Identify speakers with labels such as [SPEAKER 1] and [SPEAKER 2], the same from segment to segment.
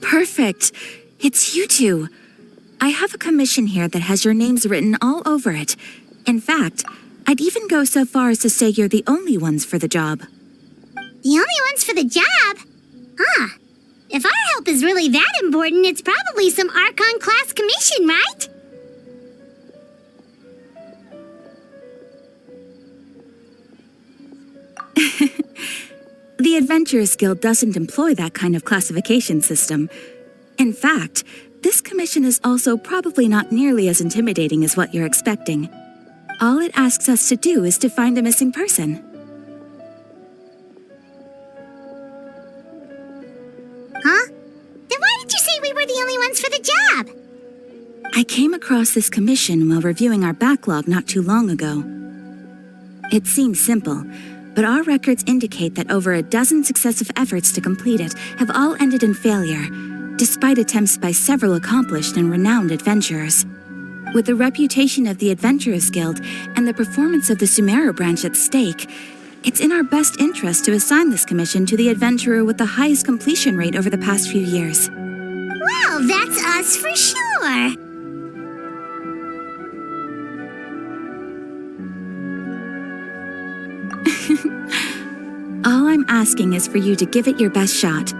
[SPEAKER 1] Perfect. It's you two. I have a commission here that has your names written all over it. In fact, I'd even go so far as to say you're the only ones for the job.
[SPEAKER 2] The only ones for the job? Huh. If our help is really that important, it's probably some Archon class commission, right?
[SPEAKER 1] The Adventurers Guild doesn't employ that kind of classification system. In fact, this commission is also probably not nearly as intimidating as what you're expecting. All it asks us to do is to find a missing person.
[SPEAKER 2] Huh? Then why did you say we were the only ones for the job?
[SPEAKER 1] I came across this commission while reviewing our backlog not too long ago. It seems simple, but our records indicate that over a dozen successive efforts to complete it have all ended in failure, despite attempts by several accomplished and renowned adventurers. With the reputation of the Adventurers Guild and the performance of the Sumeru branch at stake, it's in our best interest to assign this commission to the adventurer with the highest completion rate over the past few years.
[SPEAKER 2] Well, that's us for sure.
[SPEAKER 1] All I'm asking is for you to give it your best shot.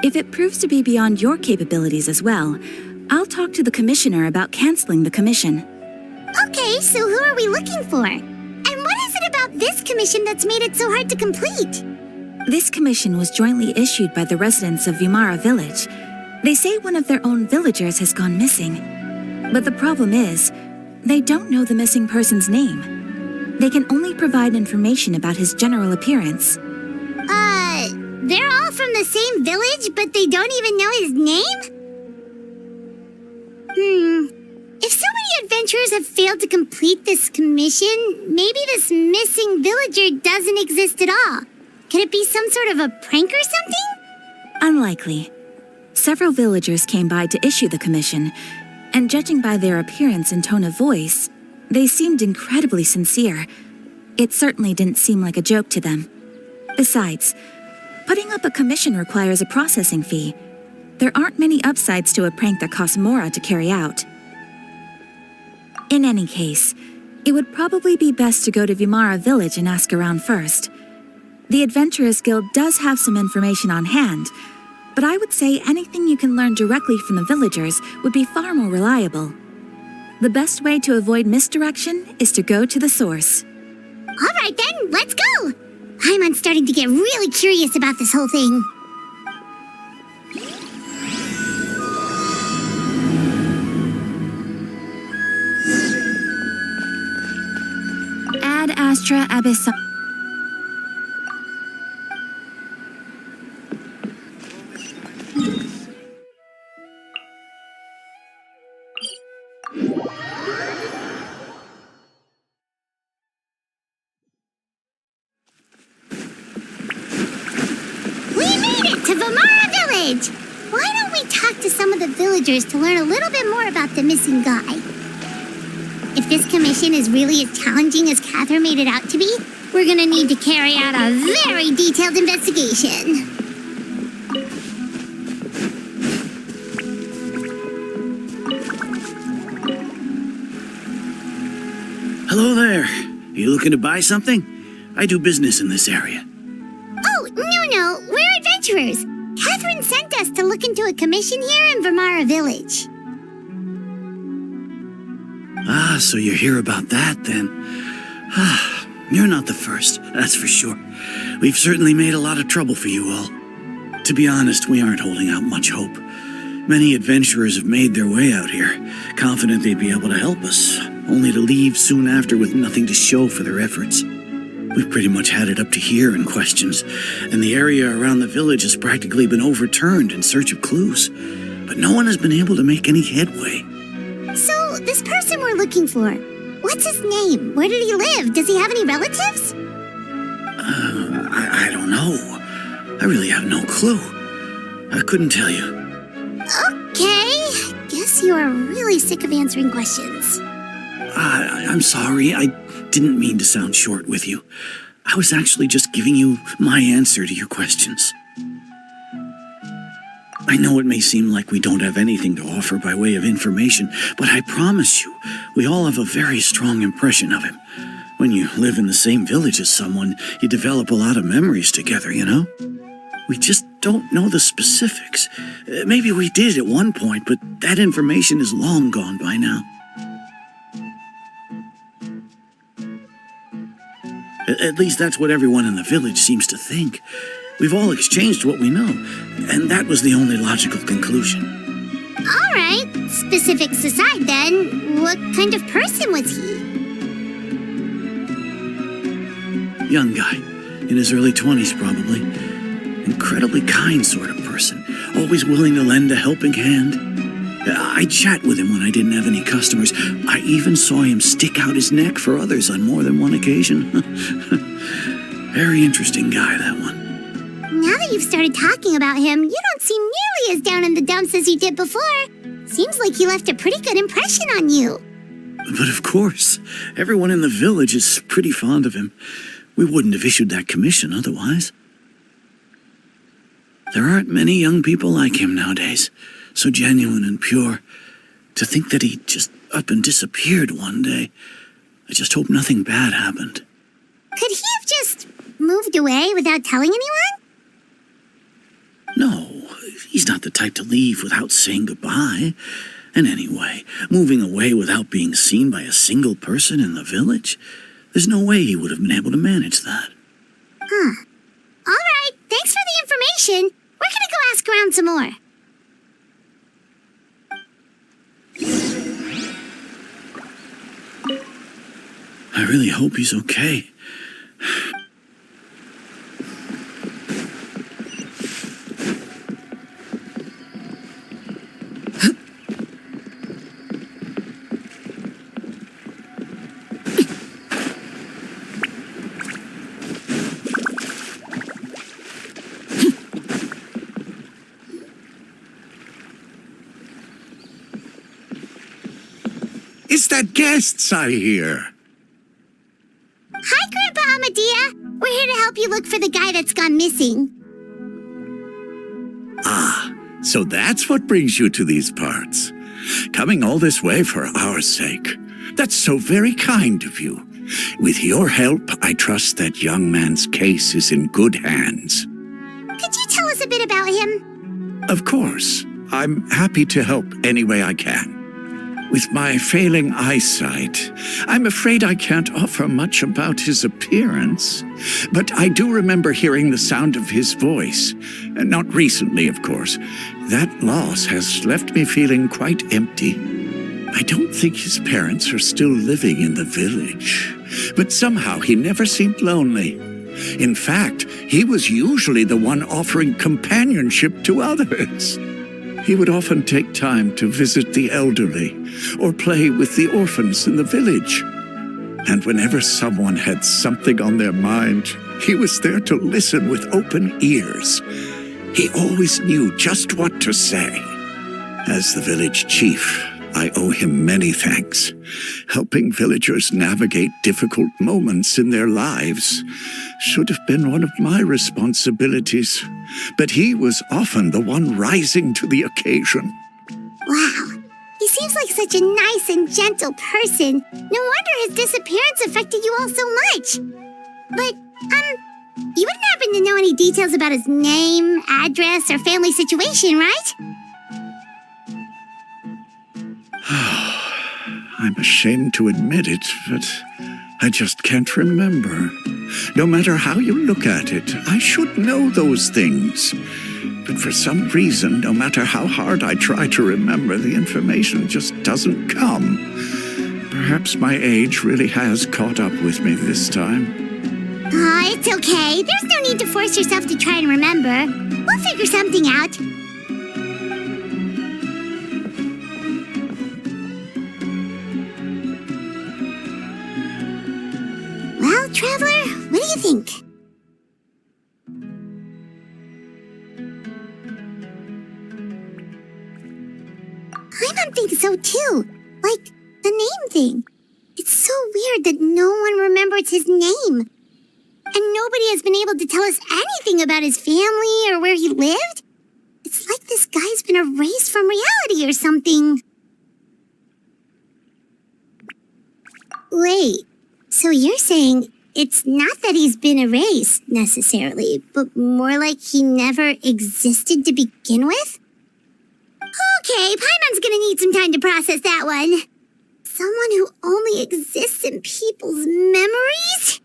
[SPEAKER 1] If it proves to be beyond your capabilities as well, I'll talk to the commissioner about canceling the commission.
[SPEAKER 2] Okay, so who are we looking for? And what is it about this commission that's made it so hard to complete?
[SPEAKER 1] This commission was jointly issued by the residents of Vimara Village. They say one of their own villagers has gone missing. But the problem is, they don't know the missing person's name. They can only provide information about his general appearance.
[SPEAKER 2] They're all from the same village, but they don't even know his name? If so many adventurers have failed to complete this commission, maybe this missing villager doesn't exist at all. Could it be some sort of a prank or something?
[SPEAKER 1] Unlikely. Several villagers came by to issue the commission, and judging by their appearance and tone of voice, they seemed incredibly sincere. It certainly didn't seem like a joke to them. Besides, putting up a commission requires a processing fee. There aren't many upsides to a prank that costs Mora to carry out. In any case, it would probably be best to go to Vimara Village and ask around first. The Adventurers Guild does have some information on hand, but I would say anything you can learn directly from the villagers would be far more reliable. The best way to avoid misdirection is to go to the source.
[SPEAKER 2] All right then, let's go! I'm starting to get really curious about this whole thing.
[SPEAKER 1] Ad Astra Abyssum.
[SPEAKER 2] Why don't we talk to some of the villagers to learn a little bit more about the missing guy? If this commission is really as challenging as Catherine made it out to be, we're gonna need to carry out a very detailed investigation.
[SPEAKER 3] Hello there. Are you looking to buy something? I do business in this area.
[SPEAKER 2] Oh, no, we're adventurers. Catherine sent us to look into a commission here in Vimara Village.
[SPEAKER 3] Ah, so you're here about that, then. You're not the first, that's for sure. We've certainly made a lot of trouble for you all. To be honest, we aren't holding out much hope. Many adventurers have made their way out here, confident they'd be able to help us, only to leave soon after with nothing to show for their efforts. We've pretty much had it up to here in questions, and the area around the village has practically been overturned in search of clues. But no one has been able to make any headway.
[SPEAKER 2] So, this person we're looking for, what's his name? Where did he live? Does he have any relatives?
[SPEAKER 3] I don't know. I really have no clue. I couldn't tell you.
[SPEAKER 2] Okay, guess you are really sick of answering questions.
[SPEAKER 3] I'm sorry. I didn't mean to sound short with you. I was actually just giving you my answer to your questions. I know it may seem like we don't have anything to offer by way of information, but I promise you, we all have a very strong impression of him. When you live in the same village as someone, you develop a lot of memories together, you know? We just don't know the specifics. Maybe we did at one point, but that information is long gone by now. At least that's what everyone in the village seems to think. We've all exchanged what we know, and that was the only logical conclusion.
[SPEAKER 2] All right, specifics aside then, what kind of person was he?
[SPEAKER 3] Young guy, in his early 20s probably. Incredibly kind sort of person, always willing to lend a helping hand. I chat with him when I didn't have any customers. I even saw him stick out his neck for others on more than one occasion. Very interesting guy, that one.
[SPEAKER 2] Now that you've started talking about him, you don't seem nearly as down in the dumps as you did before. Seems like he left a pretty good impression on you.
[SPEAKER 3] But of course, everyone in the village is pretty fond of him. We wouldn't have issued that commission otherwise. There aren't many young people like him nowadays, so genuine and pure. To think that he just up and disappeared one day, I just hope nothing bad happened.
[SPEAKER 2] Could he have just moved away without telling anyone?
[SPEAKER 3] No, he's not the type to leave without saying goodbye. And anyway, moving away without being seen by a single person in the village, there's no way he would have been able to manage that.
[SPEAKER 2] Huh. All right, thanks for the information. We're gonna go ask around some more.
[SPEAKER 3] I really hope he's okay.
[SPEAKER 4] It's that guests I hear.
[SPEAKER 2] Hi, Grandpa Amadea. We're here to help you look for the guy that's gone missing.
[SPEAKER 4] Ah, so that's what brings you to these parts. Coming all this way for our sake. That's so very kind of you. With your help, I trust that young man's case is in good hands.
[SPEAKER 2] Could you tell us a bit about him?
[SPEAKER 4] Of course. I'm happy to help any way I can. With my failing eyesight, I'm afraid I can't offer much about his appearance. But I do remember hearing the sound of his voice. Not recently, of course. That loss has left me feeling quite empty. I don't think his parents are still living in the village. But somehow he never seemed lonely. In fact, he was usually the one offering companionship to others. He would often take time to visit the elderly or play with the orphans in the village. And whenever someone had something on their mind, he was there to listen with open ears. He always knew just what to say. As the village chief, I owe him many thanks. Helping villagers navigate difficult moments in their lives should have been one of my responsibilities, but he was often the one rising to the occasion.
[SPEAKER 2] Wow, he seems like such a nice and gentle person. No wonder his disappearance affected you all so much. But, you wouldn't happen to know any details about his name, address, or family situation, right?
[SPEAKER 4] I'm ashamed to admit it, but I just can't remember. No matter how you look at it, I should know those things. But for some reason, no matter how hard I try to remember, the information just doesn't come. Perhaps my age really has caught up with me this time.
[SPEAKER 2] It's okay. There's no need to force yourself to try and remember. We'll figure something out. Well, Traveler, what do you think? I don't think so, too. Like, the name thing. It's so weird that no one remembers his name. And nobody has been able to tell us anything about his family or where he lived. It's like this guy's been erased from reality or something. Wait, so you're saying it's not that he's been erased, necessarily, but more like he never existed to begin with? Okay, Paimon's gonna need some time to process that one. Someone who only exists in people's memories?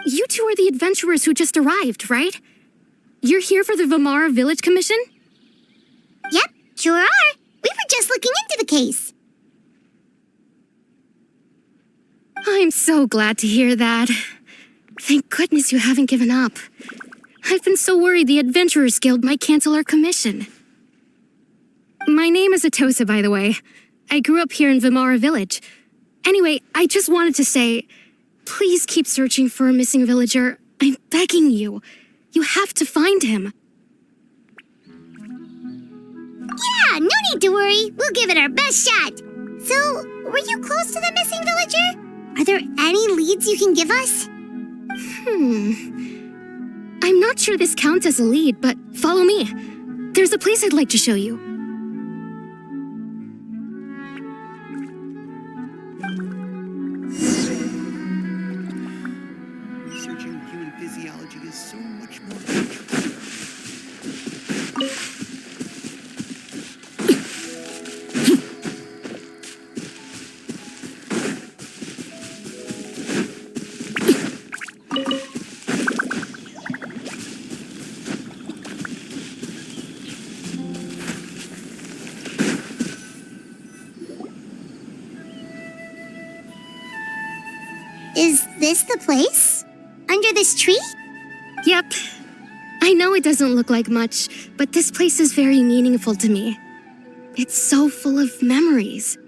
[SPEAKER 5] You two are the adventurers who just arrived, right? You're here for the Vamara Village Commission?
[SPEAKER 2] Yep, sure are. We were just looking into the case.
[SPEAKER 5] I'm so glad to hear that. Thank goodness you haven't given up. I've been so worried the Adventurers Guild might cancel our commission. My name is Atosa, by the way. I grew up here in Vamara Village. Anyway, I just wanted to say, please keep searching for a missing villager. I'm begging you. You have to find him.
[SPEAKER 2] Yeah, no need to worry. We'll give it our best shot. So, were you close to the missing villager? Are there any leads you can give us?
[SPEAKER 5] I'm not sure this counts as a lead, but follow me. There's a place I'd like to show you.
[SPEAKER 6] Researching human physiology is so much more.
[SPEAKER 2] Is this the place? Under this tree?
[SPEAKER 5] Yep. I know it doesn't look like much, but this place is very meaningful to me. It's so full of memories.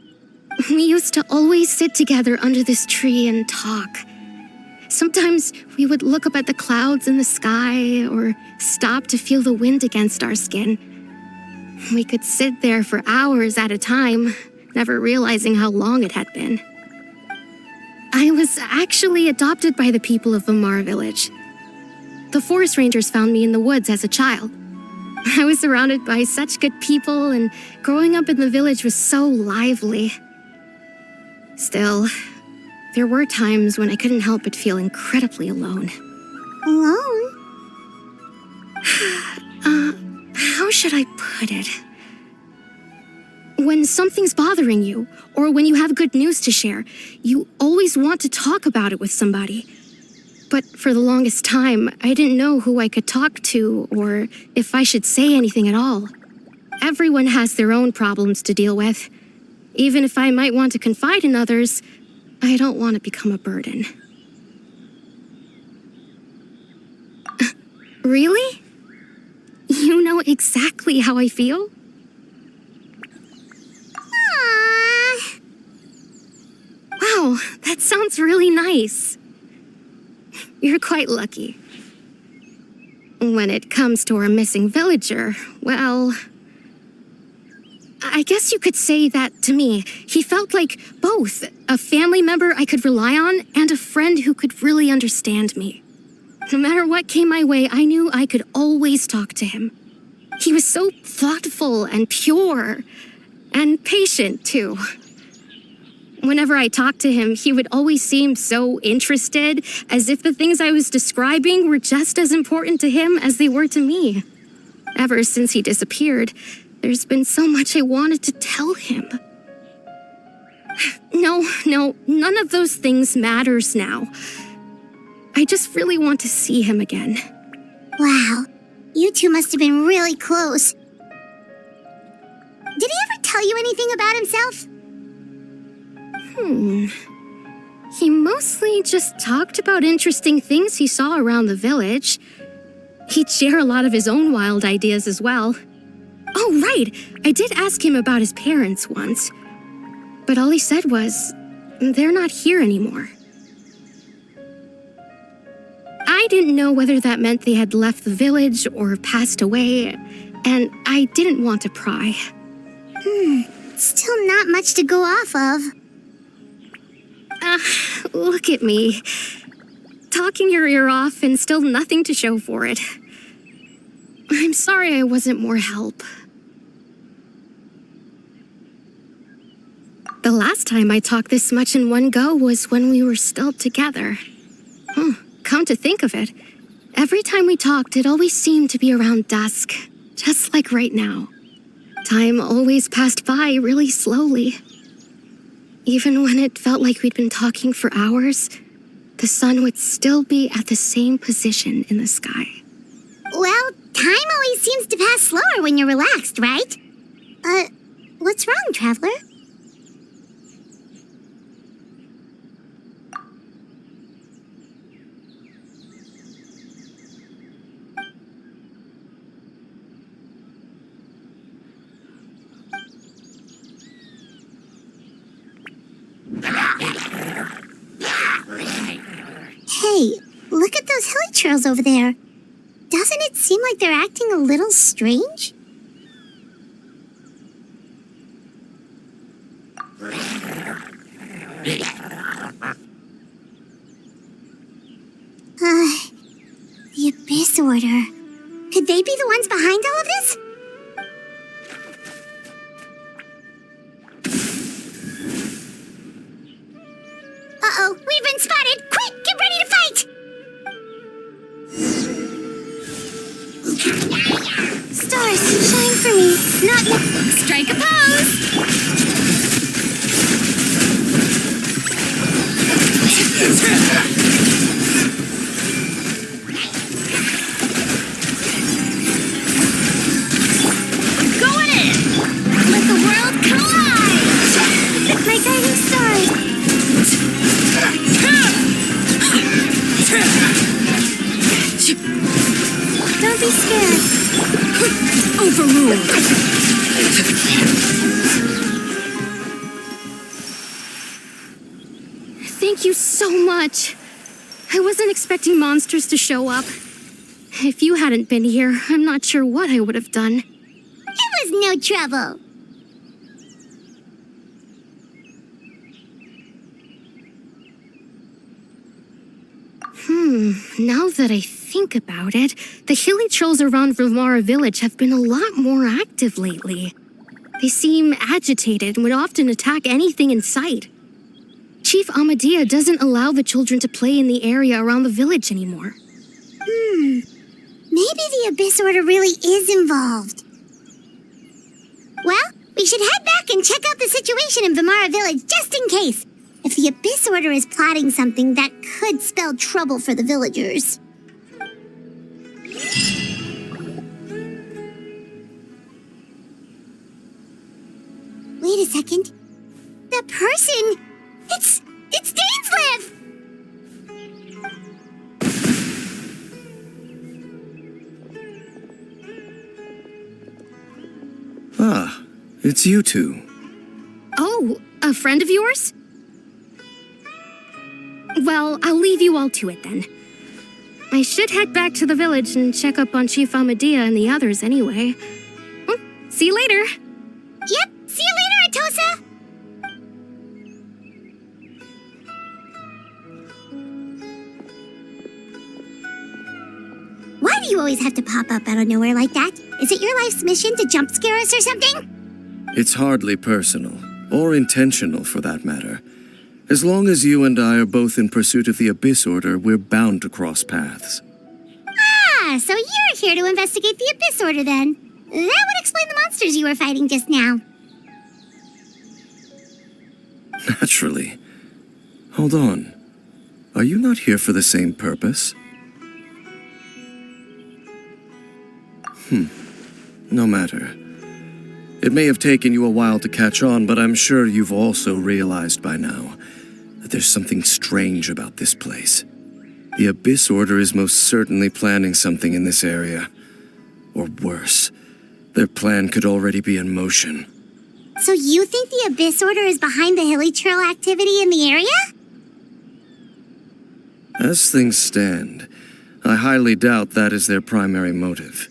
[SPEAKER 5] We used to always sit together under this tree and talk. Sometimes we would look up at the clouds in the sky or stop to feel the wind against our skin. We could sit there for hours at a time, never realizing how long it had been. I was actually adopted by the people of Vamara Village. The forest rangers found me in the woods as a child. I was surrounded by such good people, and growing up in the village was so lively. Still, there were times when I couldn't help but feel incredibly alone.
[SPEAKER 2] Alone?
[SPEAKER 5] How should I put it? When something's bothering you, or when you have good news to share, you always want to talk about it with somebody. But for the longest time, I didn't know who I could talk to, or if I should say anything at all. Everyone has their own problems to deal with. Even if I might want to confide in others, I don't want to become a burden. Really? You know exactly how I feel?
[SPEAKER 2] Aww.
[SPEAKER 5] Wow, that sounds really nice. You're quite lucky. When it comes to our missing villager, well, I guess you could say that to me. He felt like both a family member I could rely on and a friend who could really understand me. No matter what came my way, I knew I could always talk to him. He was so thoughtful and pure, and patient, too. Whenever I talked to him, he would always seem so interested, as if the things I was describing were just as important to him as they were to me. Ever since he disappeared, there's been so much I wanted to tell him. No, none of those things matters now. I just really want to see him again.
[SPEAKER 2] Wow, you two must have been really close. Did he ever tell you anything about himself?
[SPEAKER 5] He mostly just talked about interesting things he saw around the village. He'd share a lot of his own wild ideas as well. Oh, right! I did ask him about his parents once. But all he said was, they're not here anymore. I didn't know whether that meant they had left the village or passed away, and I didn't want to pry.
[SPEAKER 2] Still not much to go off of.
[SPEAKER 5] Look at me. Talking your ear off and still nothing to show for it. I'm sorry I wasn't more help. The last time I talked this much in one go was when we were still together. Come to think of it, every time we talked, it always seemed to be around dusk, just like right now. Time always passed by really slowly. Even when it felt like we'd been talking for hours, the sun would still be at the same position in the sky.
[SPEAKER 2] Well, time always seems to pass slower when you're relaxed, right? What's wrong, Traveler? Hey, look at those hilly trails over there. Doesn't it seem like they're acting a little strange? The Abyss Order. Could they be the ones behind all of this? Uh-oh, we've been spotted! Quick, get ready to fight! Stars, shine for me. Not strike a pose! Going in! Let the world collide! My guiding stars! Don't be scared.
[SPEAKER 1] Overruled.
[SPEAKER 5] Thank you so much. I wasn't expecting monsters to show up. If you hadn't been here, I'm not sure what I would have done.
[SPEAKER 2] It was no trouble.
[SPEAKER 5] Now that I think about it, the hilly trolls around Vimara village have been a lot more active lately. They seem agitated and would often attack anything in sight. Chief Amadea doesn't allow the children to play in the area around the village anymore.
[SPEAKER 2] Maybe the Abyss Order really is involved. Well, we should head back and check out the situation in Vimara village just in case. If the Abyss Order is plotting something that could spell trouble for the villagers. Wait a second. That person! It's Dainsleif!
[SPEAKER 7] Ah, it's you two.
[SPEAKER 5] Oh, a friend of yours? Well, I'll leave you all to it then. I should head back to the village and check up on Chief Amadea and the others anyway. Well, see you later.
[SPEAKER 2] Yep, see you later, Atosa! Why do you always have to pop up out of nowhere like that? Is it your life's mission to jump scare us or something?
[SPEAKER 7] It's hardly personal, or intentional for that matter. As long as you and I are both in pursuit of the Abyss Order, we're bound to cross paths.
[SPEAKER 2] Ah, so you're here to investigate the Abyss Order then. That would explain the monsters you were fighting just now.
[SPEAKER 7] Naturally. Hold on. Are you not here for the same purpose? No matter. It may have taken you a while to catch on, but I'm sure you've also realized by now that there's something strange about this place. The Abyss Order is most certainly planning something in this area. Or worse, their plan could already be in motion.
[SPEAKER 2] So you think the Abyss Order is behind the hilly trail activity in the area?
[SPEAKER 7] As things stand, I highly doubt that is their primary motive.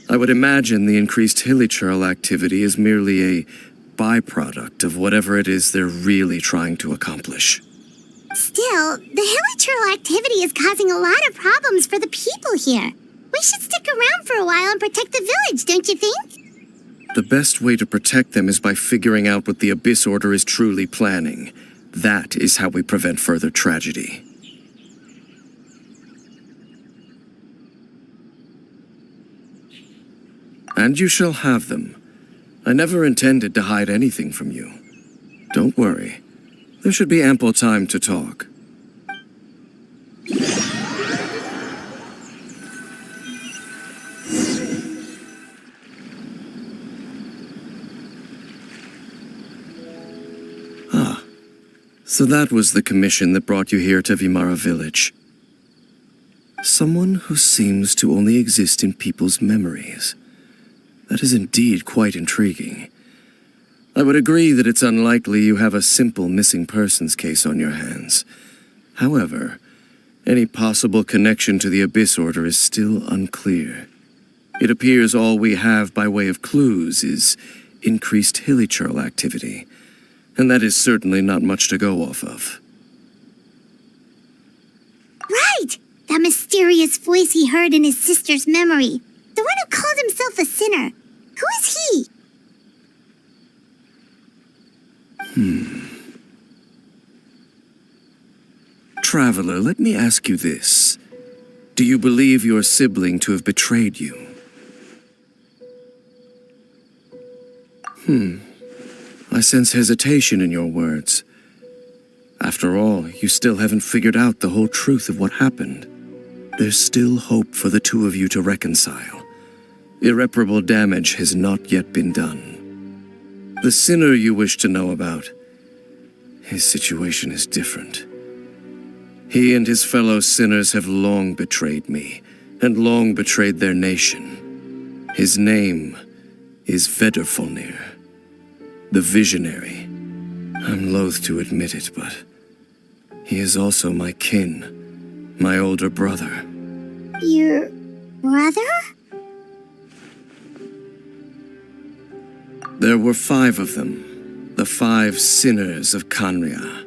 [SPEAKER 7] I would imagine the increased hilly trail activity is merely a byproduct of whatever it is they're really trying to accomplish.
[SPEAKER 2] Still, the hilly trail activity is causing a lot of problems for the people here. We should stick around for a while and protect the village, don't you think?
[SPEAKER 7] The best way to protect them is by figuring out what the Abyss Order is truly planning. That is how we prevent further tragedy. And you shall have them. I never intended to hide anything from you. Don't worry. There should be ample time to talk. So that was the commission that brought you here to Vimara Village. Someone who seems to only exist in people's memories. That is indeed quite intriguing. I would agree that it's unlikely you have a simple missing persons case on your hands. However, any possible connection to the Abyss Order is still unclear. It appears all we have by way of clues is increased hilly trail activity, and that is certainly not much to go off of.
[SPEAKER 2] Right! That mysterious voice he heard in his sister's memory. The one who called himself a sinner. Who is he?
[SPEAKER 7] Traveler, let me ask you this. Do you believe your sibling to have betrayed you? I sense hesitation in your words. After all, you still haven't figured out the whole truth of what happened. There's still hope for the two of you to reconcile. Irreparable damage has not yet been done. The sinner you wish to know about, his situation is different. He and his fellow sinners have long betrayed me, and long betrayed their nation. His name is Vedderfolnir, the Visionary. I'm loath to admit it, but he is also my kin, my older brother.
[SPEAKER 2] Your brother?
[SPEAKER 7] There were 5 of them, the 5 sinners of Kanria.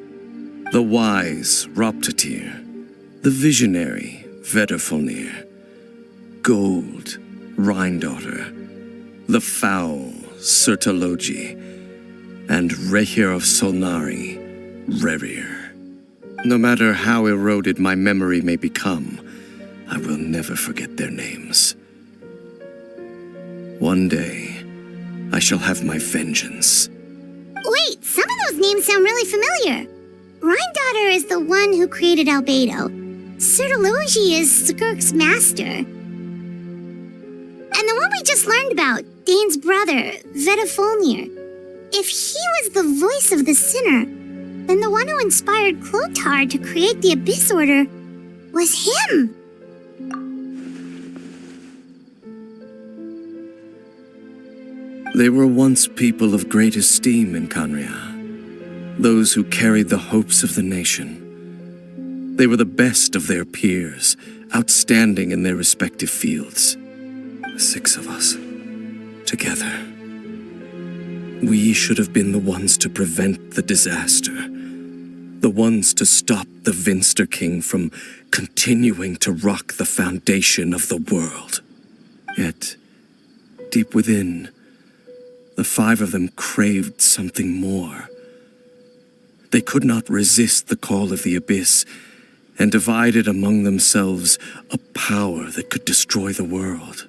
[SPEAKER 7] The wise Roptatir, the visionary Vedderfolnir, Gold Rhindaughter, the foul Sertologi, and Rehir of Solnari, Rerir. No matter how eroded my memory may become, I will never forget their names. One day, I shall have my vengeance.
[SPEAKER 2] Wait, some of those names sound really familiar. Rhindaughter is the one who created Albedo. Sertologi is Skirk's master. And the one we just learned about, Dane's brother, Vedderfolnir. If he was the voice of the sinner, then the one who inspired Clotar to create the Abyss Order was him.
[SPEAKER 7] They were once people of great esteem in Kanria. Those who carried the hopes of the nation. They were the best of their peers, outstanding in their respective fields. 6 of us, together. We should have been the ones to prevent the disaster. The ones to stop the Vinster King from continuing to rock the foundation of the world. Yet, deep within, the 5 of them craved something more. They could not resist the call of the Abyss, and divided among themselves a power that could destroy the world.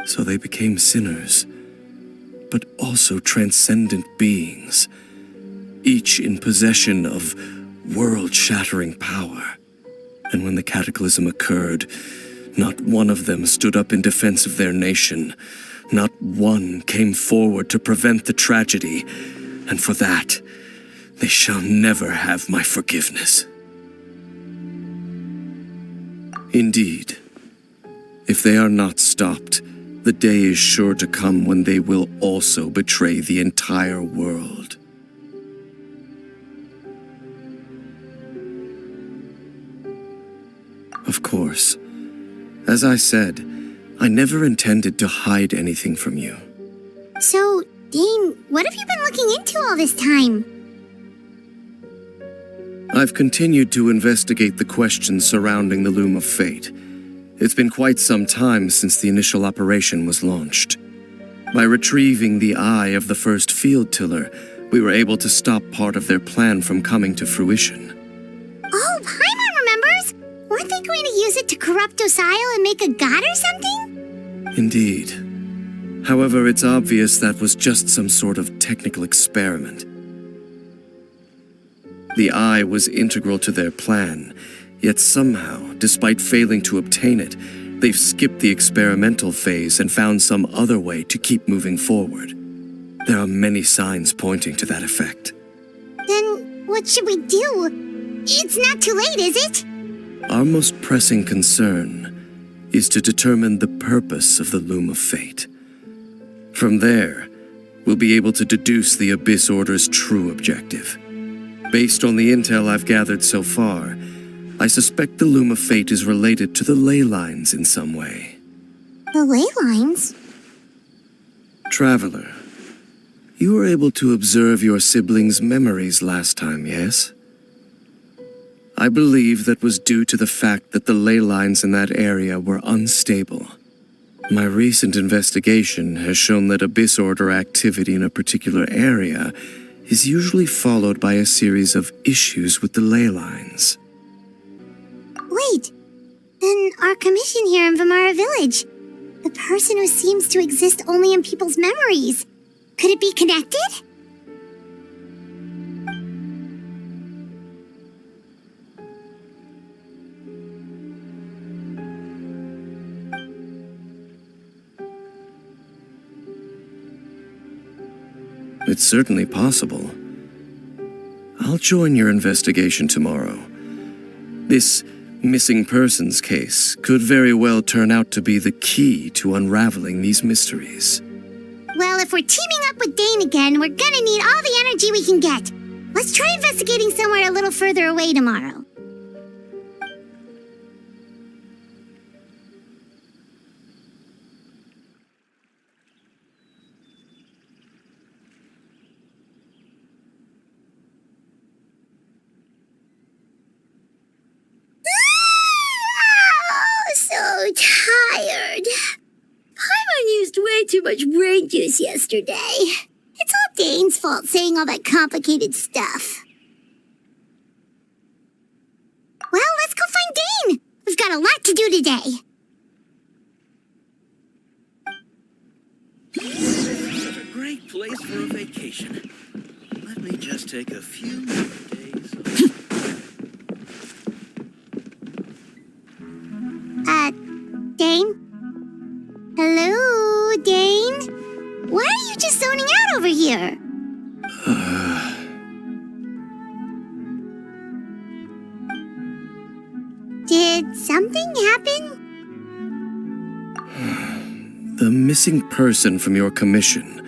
[SPEAKER 7] So they became sinners, but also transcendent beings, each in possession of world-shattering power. And when the cataclysm occurred, not one of them stood up in defense of their nation. Not one came forward to prevent the tragedy. And for that, they shall never have my forgiveness. Indeed, if they are not stopped, the day is sure to come when they will also betray the entire world. Of course, as I said, I never intended to hide anything from you.
[SPEAKER 2] So, Dane, what have you been looking into all this time?
[SPEAKER 7] I've continued to investigate the questions surrounding the Loom of Fate. It's been quite some time since the initial operation was launched. By retrieving the eye of the first field tiller, we were able to stop part of their plan from coming to fruition.
[SPEAKER 2] Oh, Paimon remembers! Weren't they going to use it to corrupt Osial and make a god or something?
[SPEAKER 7] Indeed. However, it's obvious that was just some sort of technical experiment. The eye was integral to their plan, yet somehow, despite failing to obtain it, they've skipped the experimental phase and found some other way to keep moving forward. There are many signs pointing to that effect.
[SPEAKER 2] Then what should we do? It's not too late, is it?
[SPEAKER 7] Our most pressing concern is to determine the purpose of the Loom of Fate. From there, we'll be able to deduce the Abyss Order's true objective. Based on the intel I've gathered so far, I suspect the Loom of Fate is related to the ley lines in some way.
[SPEAKER 2] The ley lines?
[SPEAKER 7] Traveler, you were able to observe your siblings' memories last time, yes? I believe that was due to the fact that the ley lines in that area were unstable. My recent investigation has shown that Abyss Order activity in a particular area is usually followed by a series of issues with the ley lines.
[SPEAKER 2] Wait, then our commission here in Vimara Village, the person who seems to exist only in people's memories, could it be connected?
[SPEAKER 7] It's certainly possible. I'll join your investigation tomorrow. This missing persons case could very well turn out to be the key to unraveling these mysteries.
[SPEAKER 2] Well, if we're teaming up with Dane again, we're gonna need all the energy we can get. Let's try investigating somewhere a little further away tomorrow. Tired. Paimon used way too much brain juice yesterday. It's all Dane's fault saying all that complicated stuff. Well, let's go find Dane. We've got a lot to do today.
[SPEAKER 3] This is a great place for a vacation. Let me just take a few more days off.
[SPEAKER 2] Dane? Hello, Dane? Why are you just zoning out over here? Did something happen?
[SPEAKER 7] The missing person from your commission.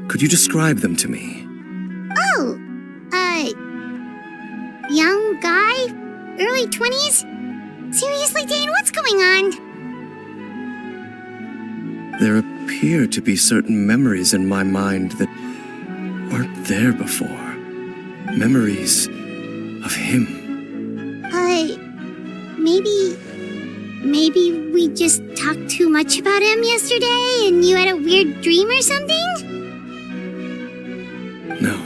[SPEAKER 7] Could you describe them to me?
[SPEAKER 2] Oh, young guy? Early 20s? Seriously, Dane, what's going on?
[SPEAKER 7] There appear to be certain memories in my mind that weren't there before. Memories of him.
[SPEAKER 2] Maybe we just talked too much about him yesterday and you had a weird dream or something?
[SPEAKER 7] No,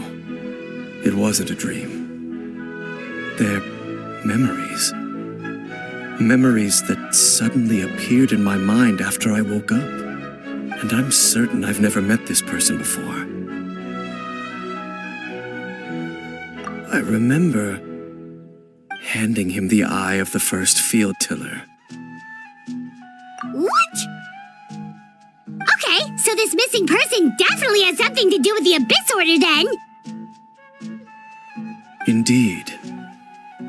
[SPEAKER 7] it wasn't a dream. They're memories. Memories that suddenly appeared in my mind after I woke up. And I'm certain I've never met this person before. I remember handing him the eye of the first field tiller.
[SPEAKER 2] What? Okay, so this missing person definitely has something to do with the Abyss Order then.
[SPEAKER 7] Indeed.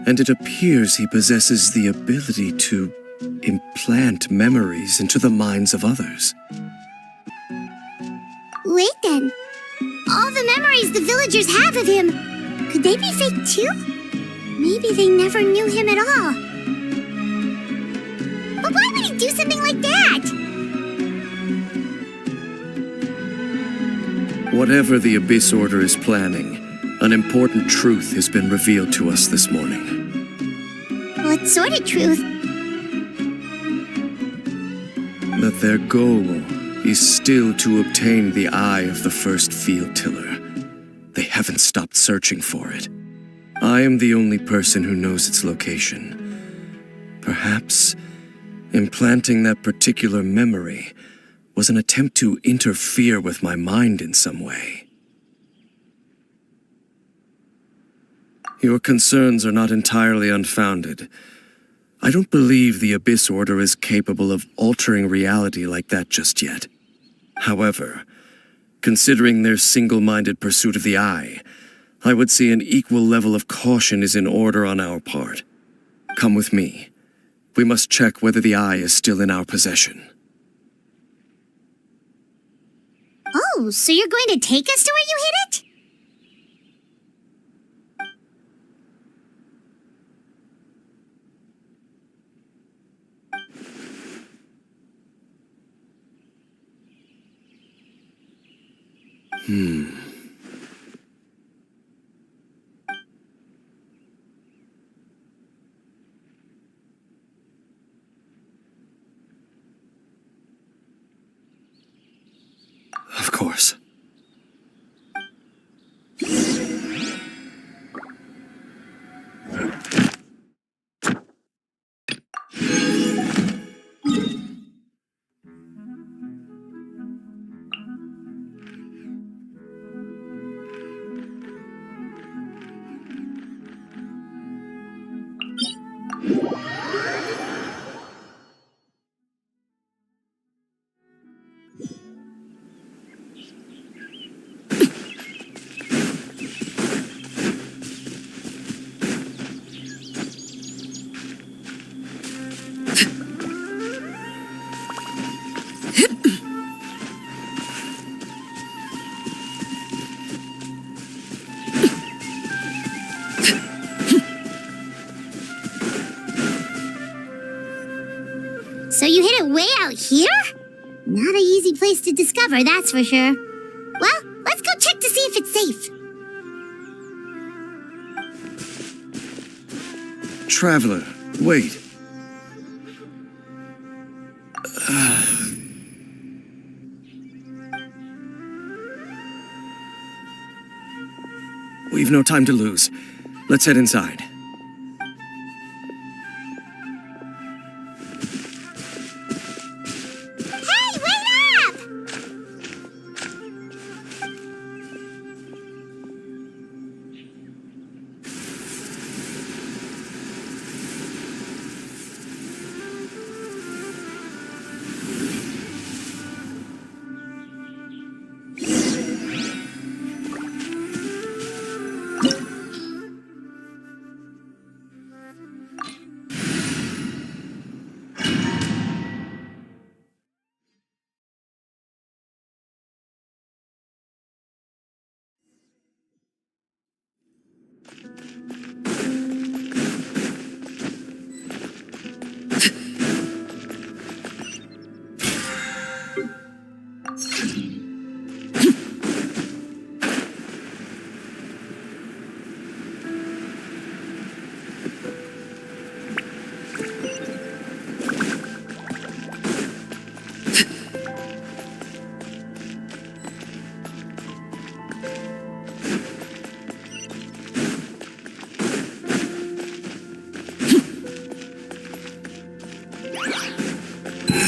[SPEAKER 7] And it appears he possesses the ability to implant memories into the minds of others.
[SPEAKER 2] Wait then. All the memories the villagers have of him, could they be fake too? Maybe they never knew him at all. But why would he do something like that?
[SPEAKER 7] Whatever the Abyss Order is planning, an important truth has been revealed to us this morning.
[SPEAKER 2] What sort of truth?
[SPEAKER 7] That their goal is still to obtain the eye of the first field tiller. They haven't stopped searching for it. I am the only person who knows its location. Perhaps implanting that particular memory was an attempt to interfere with my mind in some way. Your concerns are not entirely unfounded. I don't believe the Abyss Order is capable of altering reality like that just yet. However, considering their single-minded pursuit of the eye, I would say an equal level of caution is in order on our part. Come with me. We must check whether the eye is still in our possession.
[SPEAKER 2] Oh, so you're going to take us to where you hid it?
[SPEAKER 7] Of course.
[SPEAKER 2] So you hid it way out here? Not an easy place to discover, that's for sure. Well, let's go check to see if it's safe.
[SPEAKER 7] Traveler, wait. We've no time to lose. Let's head inside.
[SPEAKER 2] Hey, wait up!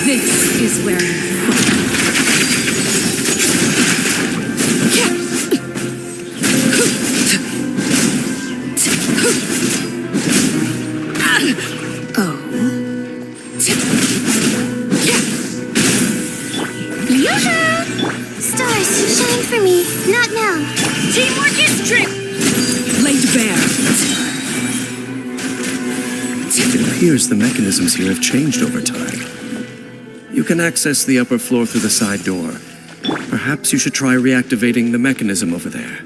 [SPEAKER 1] This is where I'm
[SPEAKER 7] It appears the mechanisms here have changed over time. You can access the upper floor through the side door. Perhaps you should try reactivating the mechanism over there.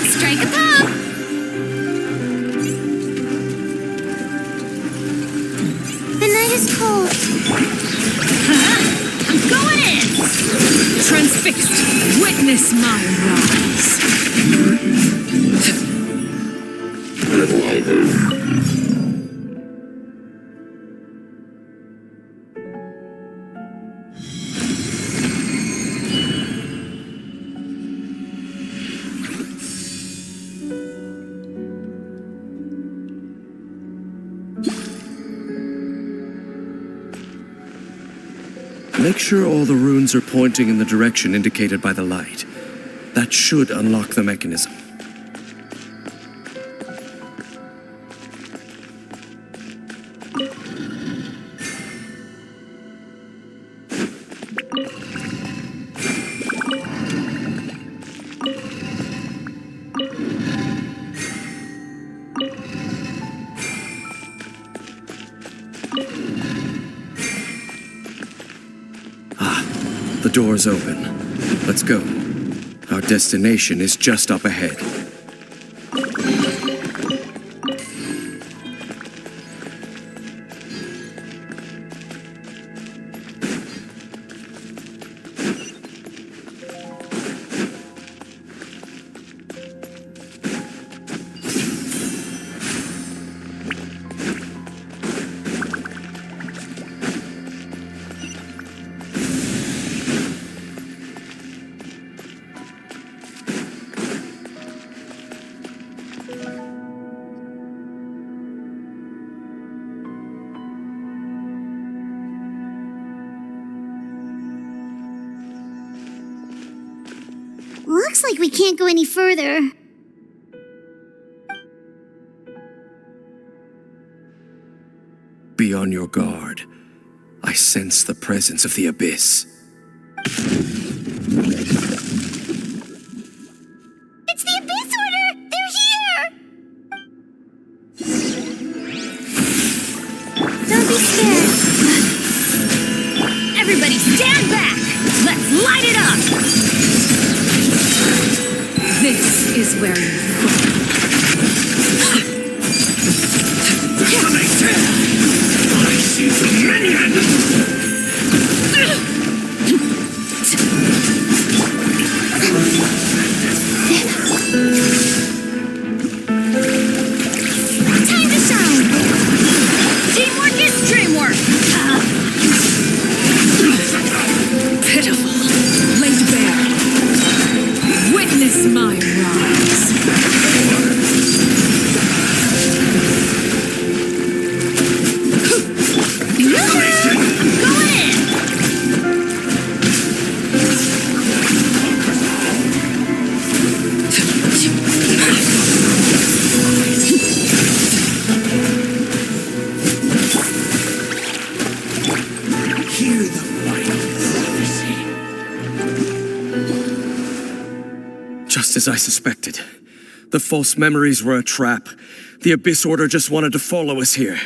[SPEAKER 1] Strike a pop!
[SPEAKER 2] The night is cold.
[SPEAKER 1] I'm going in! Transfixed, witness my rise.
[SPEAKER 7] Make sure all the runes are pointing in the direction indicated by the light. That should unlock the mechanism. The door's open. Let's go. Our destination is just up ahead.
[SPEAKER 2] Looks like we can't go any further.
[SPEAKER 7] Be on your guard. I sense the presence of the abyss.
[SPEAKER 2] It's the Abyss Order! They're here! Don't be scared.
[SPEAKER 1] Everybody stand back! Let's light it up! This is where you fall.
[SPEAKER 4] I see the minion!
[SPEAKER 2] Time to shine!
[SPEAKER 1] Teamwork is dreamwork! Pitiful. Laid bare. Witness my rise. Going in!
[SPEAKER 4] Hear the light of prophecy.
[SPEAKER 7] Just as I suspected. The false memories were a trap. The Abyss Order just wanted to follow us here.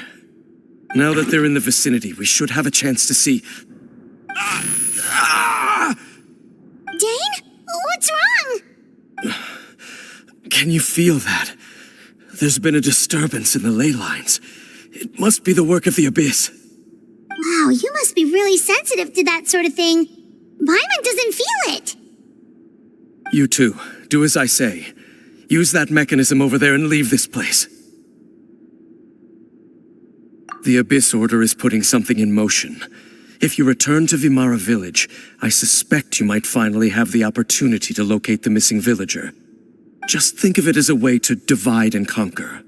[SPEAKER 7] Now that they're in the vicinity, we should have a chance to see...
[SPEAKER 2] Dane? What's wrong?
[SPEAKER 7] Can you feel that? There's been a disturbance in the ley lines. It must be the work of the Abyss.
[SPEAKER 2] Wow, you must be really sensitive to that sort of thing. Paimon doesn't feel it.
[SPEAKER 7] You too. Do as I say. Use that mechanism over there and leave this place. The Abyss Order is putting something in motion. If you return to Vimara Village, I suspect you might finally have the opportunity to locate the missing villager. Just think of it as a way to divide and conquer.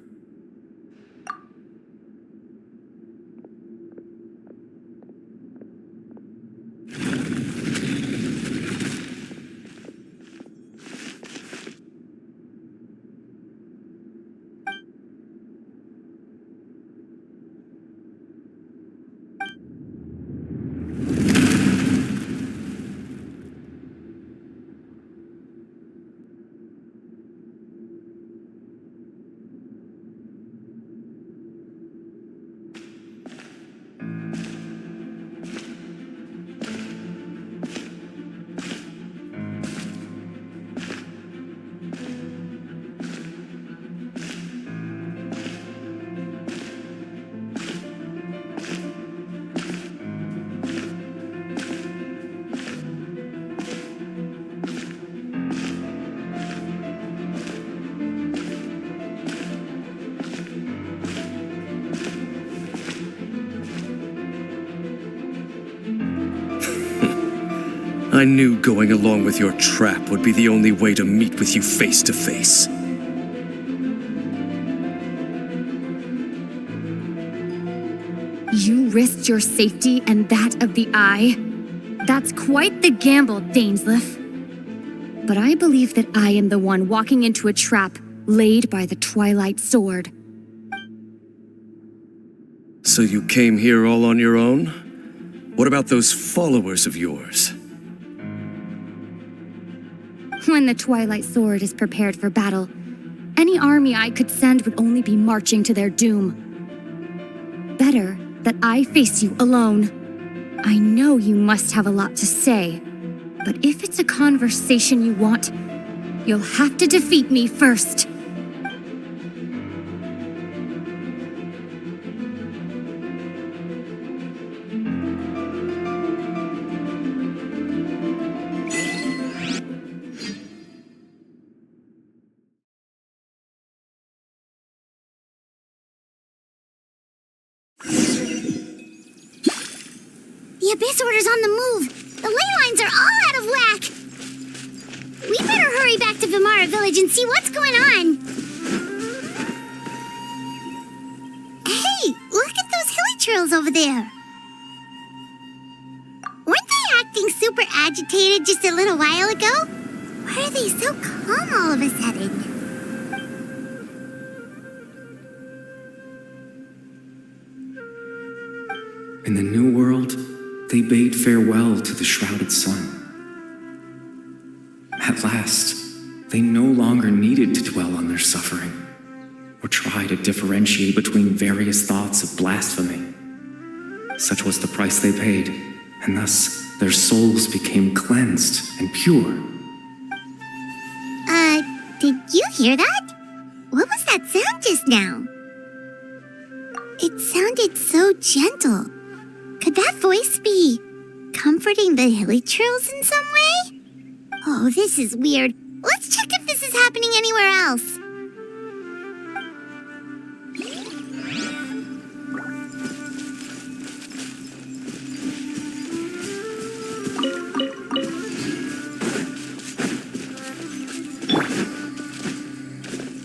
[SPEAKER 7] I knew going along with your trap would be the only way to meet with you face to face.
[SPEAKER 8] You risked your safety and that of the Eye? That's quite the gamble, Dainsleif. But I believe that I am the one walking into a trap laid by the Twilight Sword.
[SPEAKER 7] So you came here all on your own? What about those followers of yours?
[SPEAKER 8] When the Twilight Sword is prepared for battle, any army I could send would only be marching to their doom. Better that I face you alone. I know you must have a lot to say, but if it's a conversation you want, you'll have to defeat me first.
[SPEAKER 2] The Abyss Order's on the move. The ley lines are all out of whack. We better hurry back to Vimara Village and see what's going on. Hey, look at those hilichurls over there. Weren't they acting super agitated just a little while ago? Why are they so calm all of a sudden?
[SPEAKER 9] In the New World, they bade farewell to the shrouded sun. At last, they no longer needed to dwell on their suffering, or try to differentiate between various thoughts of blasphemy. Such was the price they paid, and thus their souls became cleansed and pure.
[SPEAKER 2] Did you hear that? What was that sound just now? It sounded so gentle. Could that voice be comforting the hilichurls in some way? Oh, this is weird. Let's check if this is happening anywhere else.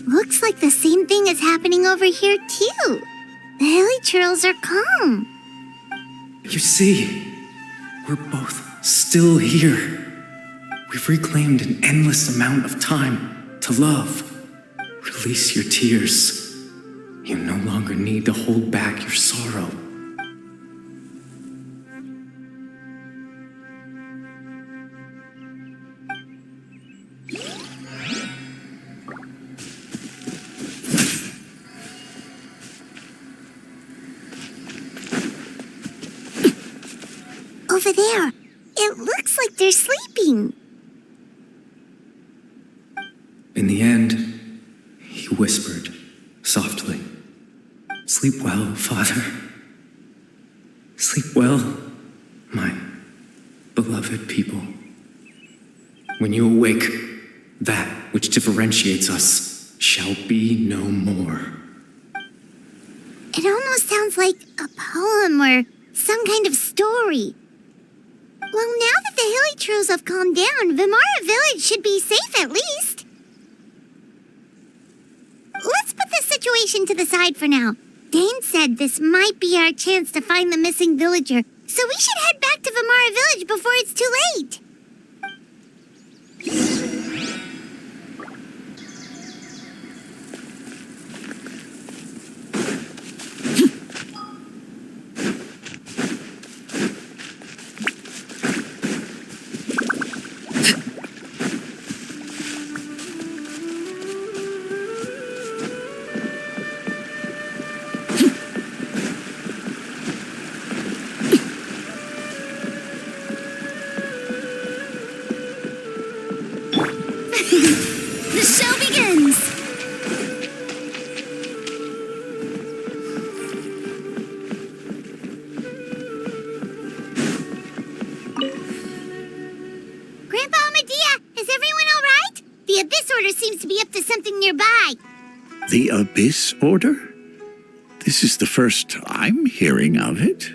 [SPEAKER 2] Looks like the same thing is happening over here too. The hilichurls are calm.
[SPEAKER 9] You see, we're both still here. We've reclaimed an endless amount of time to love. Release your tears. You no longer need to hold back your sorrow.
[SPEAKER 2] Over there. It looks like they're sleeping.
[SPEAKER 9] In the end, he whispered softly, "Sleep well, Father. Sleep well, my beloved people. When you awake, that which differentiates us shall be no more."
[SPEAKER 2] It almost sounds like a poem or some kind of story. Well, now that the hilichurls have calmed down, Vimara Village should be safe at least. Let's put this situation to the side for now. Dane said this might be our chance to find the missing villager, so we should head back to Vimara Village before it's too late. The show begins! Grandpa Medea, is everyone all right? The Abyss Order seems to be up to something nearby.
[SPEAKER 4] The Abyss Order? This is the first I'm hearing of it.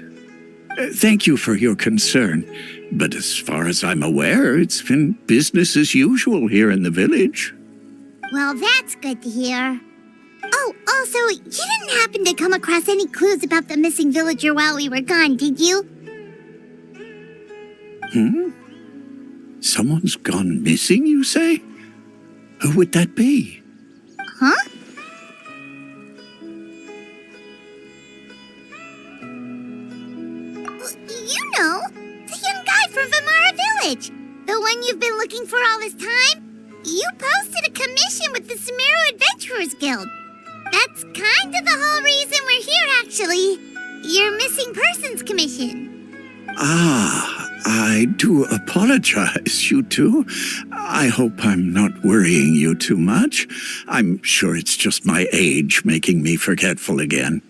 [SPEAKER 4] Thank you for your concern, but as far as I'm aware, it's been business as usual here in the village.
[SPEAKER 2] Well, that's good to hear. Oh, also, you didn't happen to come across any clues about the missing villager while we were gone, did you?
[SPEAKER 4] Someone's gone missing, you say? Who would that be?
[SPEAKER 2] Huh? You know, the young guy from Vamara Village. The one you've been looking for all this time. You posted a commission with the Sumeru Adventurers Guild. That's kind of the whole reason we're here, actually. Your missing persons commission.
[SPEAKER 4] I do apologize, you two. I hope I'm not worrying you too much. I'm sure it's just my age making me forgetful again.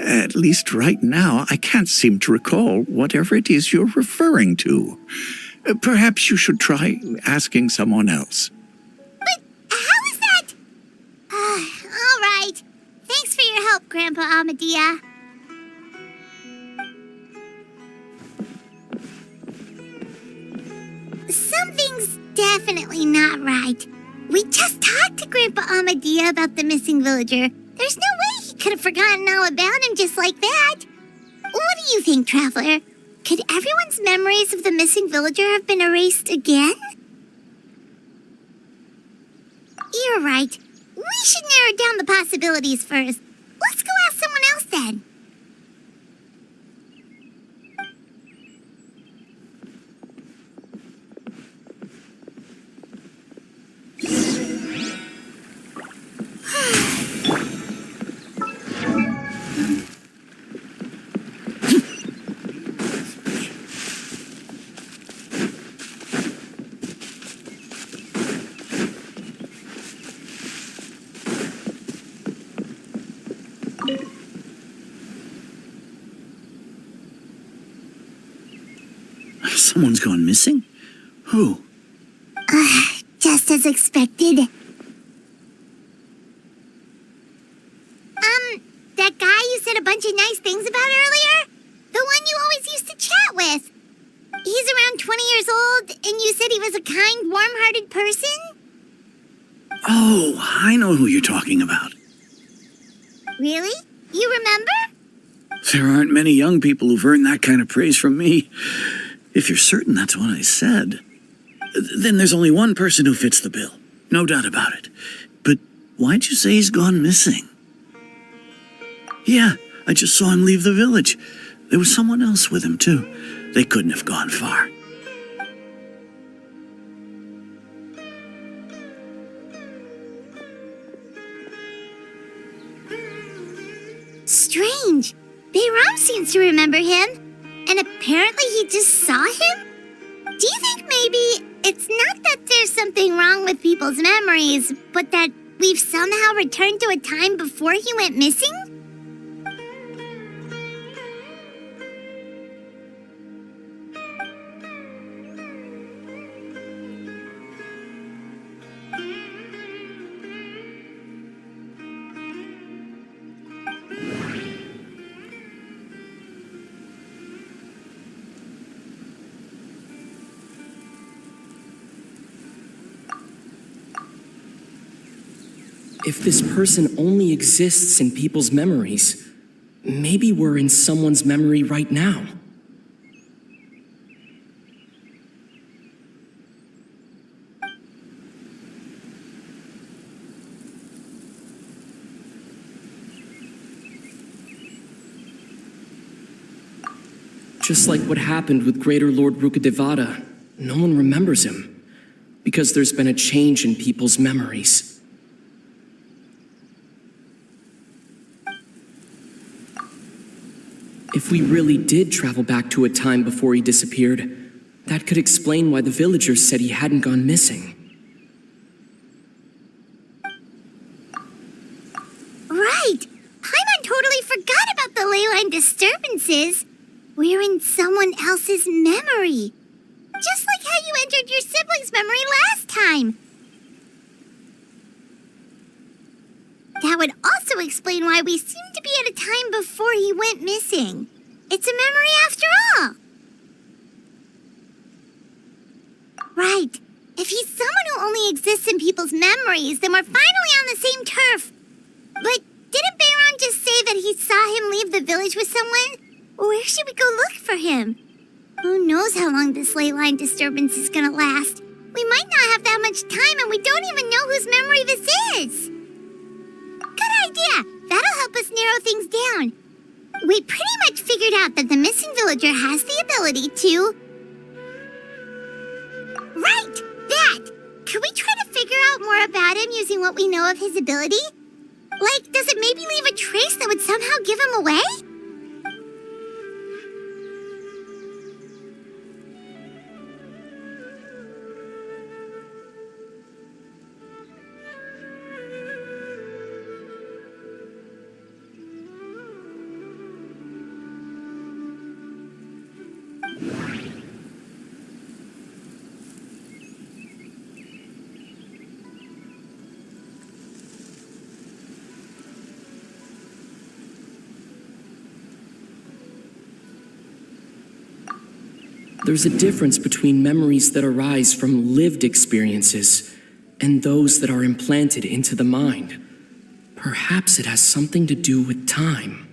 [SPEAKER 4] At least right now, I can't seem to recall whatever it is you're referring to. Perhaps you should try asking someone else.
[SPEAKER 2] But how is that? All right. Thanks for your help, Grandpa Amadia. Something's definitely not right. We just talked to Grandpa Amadia about the missing villager. There's no way he could have forgotten all about him just like that. What do you think, Traveler? Could everyone's memories of the missing villager have been erased again? You're right. We should narrow down the possibilities first. Let's go ask someone else then.
[SPEAKER 3] Someone's gone missing? Who?
[SPEAKER 2] Just as expected. That guy you said a bunch of nice things about earlier? The one you always used to chat with. He's around 20 years old, and you said he was a kind, warm-hearted person?
[SPEAKER 3] Oh, I know who you're talking about.
[SPEAKER 2] Really? You remember?
[SPEAKER 3] There aren't many young people who've earned that kind of praise from me. If you're certain that's what I said, then there's only one person who fits the bill. No doubt about it. But why'd you say he's gone missing? Yeah, I just saw him leave the village. There was someone else with him, too. They couldn't have gone far.
[SPEAKER 2] Strange. Bayram seems to remember him. And apparently he just saw him? Do you think maybe it's not that there's something wrong with people's memories, but that we've somehow returned to a time before he went missing?
[SPEAKER 10] If this person only exists in people's memories, maybe we're in someone's memory right now. Just like what happened with Greater Lord Rukadevada, no one remembers him, because there's been a change in people's memories. If we really did travel back to a time before he disappeared, that could explain why the villagers said he hadn't gone missing.
[SPEAKER 2] Right! Paimon totally forgot about the leyline disturbances. We're in someone else's memory. Just like how you entered your sibling's memory last time. That would also explain why we seem to be at a time before he went missing. It's a memory after all. Right. If he's someone who only exists in people's memories, then we're finally on the same turf. But didn't Bayron just say that he saw him leave the village with someone? Where should we go look for him? Who knows how long this ley line disturbance is gonna last? We might not have that much time, and we don't even know whose memory this is. Good idea. That'll help us narrow things down. We pretty much figured out that the missing villager has the ability to... Right! That! Could we try to figure out more about him using what we know of his ability? Like, does it maybe leave a trace that would somehow give him away?
[SPEAKER 10] There's a difference between memories that arise from lived experiences and those that are implanted into the mind. Perhaps it has something to do with time.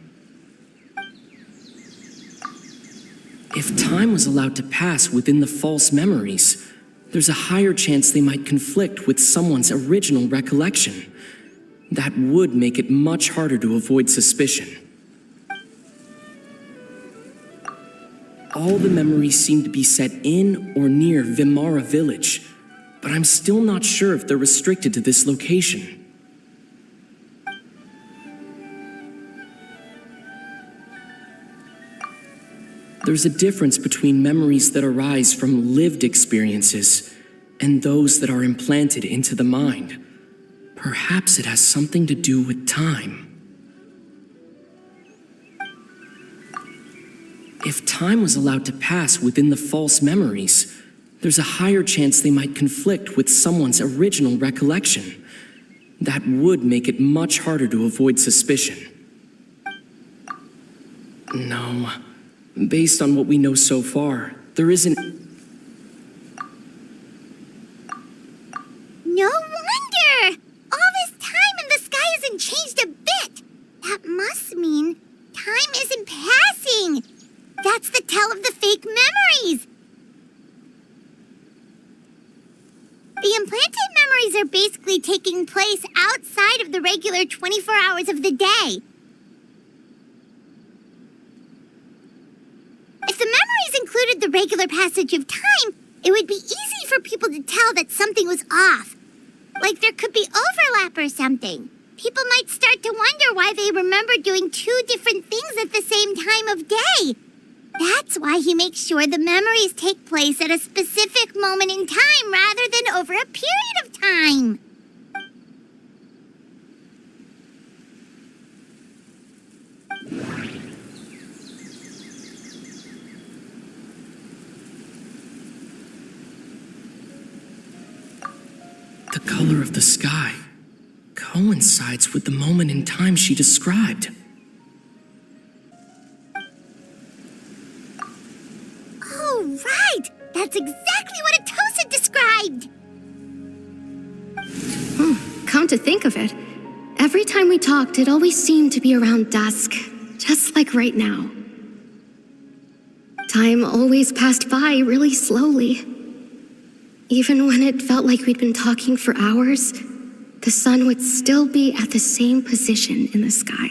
[SPEAKER 10] If time was allowed to pass within the false memories, there's a higher chance they might conflict with someone's original recollection. That would make it much harder to avoid suspicion. All the memories seem to be set in or near Vimara village, but I'm still not sure if they're restricted to this location. There's a difference between memories that arise from lived experiences and those that are implanted into the mind. Perhaps it has something to do with time. If time was allowed to pass within the false memories, there's a higher chance they might conflict with someone's original recollection. That would make it much harder to avoid suspicion. No, based on what we know so far, there isn't...
[SPEAKER 2] No wonder! All this time and the sky hasn't changed a bit! That must mean time isn't passing! That's the tell of the fake memories! The implanted memories are basically taking place outside of the regular 24 hours of the day. If the memories included the regular passage of time, it would be easy for people to tell that something was off. Like there could be overlap or something. People might start to wonder why they remember doing two different things at the same time of day. That's why he makes sure the memories take place at a specific moment in time rather than over a period of time.
[SPEAKER 10] The color of the sky coincides with the moment in time she described.
[SPEAKER 2] Oh, right! That's exactly what Atosa described!
[SPEAKER 5] Come to think of it, every time we talked, it always seemed to be around dusk, just like right now. Time always passed by really slowly. Even when it felt like we'd been talking for hours, the sun would still be at the same position in the sky.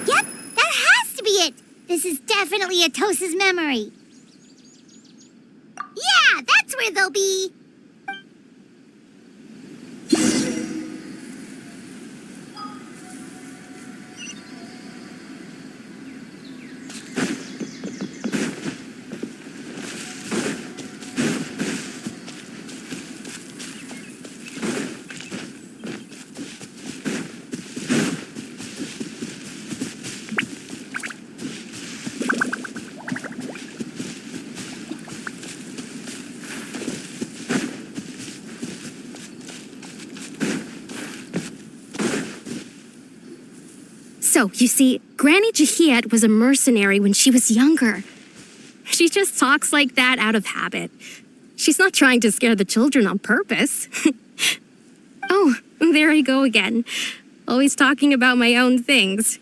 [SPEAKER 2] Yep, that has to be it! This is definitely Atosa's memory. Yeah, that's where they'll be.
[SPEAKER 5] So, you see, Granny Jahiet was a mercenary when she was younger. She just talks like that out of habit. She's not trying to scare the children on purpose. Oh, there I go again. Always talking about my own things.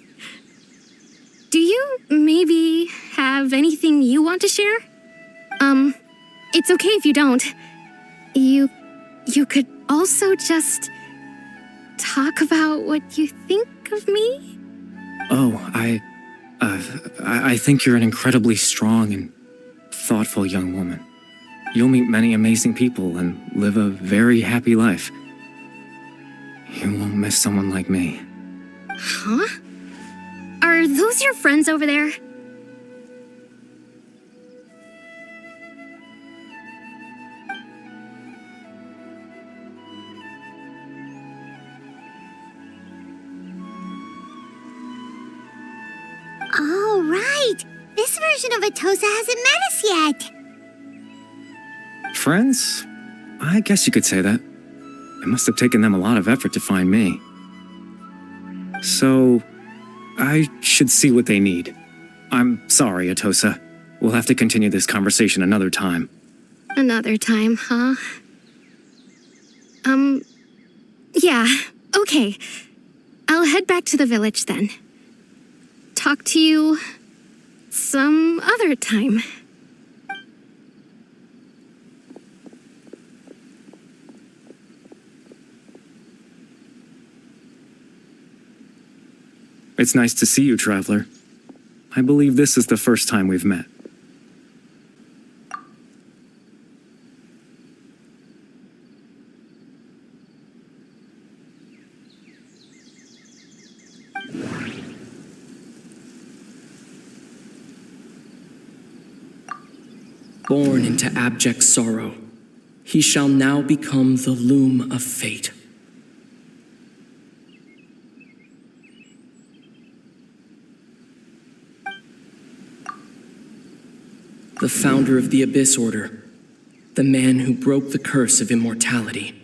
[SPEAKER 5] Do you maybe have anything you want to share? It's okay if you don't. You could also just talk about what you think of me?
[SPEAKER 9] Oh, I think you're an incredibly strong and thoughtful young woman. You'll meet many amazing people and live a very happy life. You won't miss someone like me.
[SPEAKER 5] Huh? Are those your friends over there?
[SPEAKER 2] Oh, right. This version of Atosa hasn't met us yet.
[SPEAKER 9] Friends? I guess you could say that. It must have taken them a lot of effort to find me. So, I should see what they need. I'm sorry, Atosa. We'll have to continue this conversation another time.
[SPEAKER 5] Another time, huh? Yeah, okay. I'll head back to the village then. Talk to you some other time.
[SPEAKER 9] It's nice to see you, Traveler. I believe this is the first time we've met.
[SPEAKER 10] Born into abject sorrow, he shall now become the loom of fate. The founder of the Abyss Order, the man who broke the curse of immortality.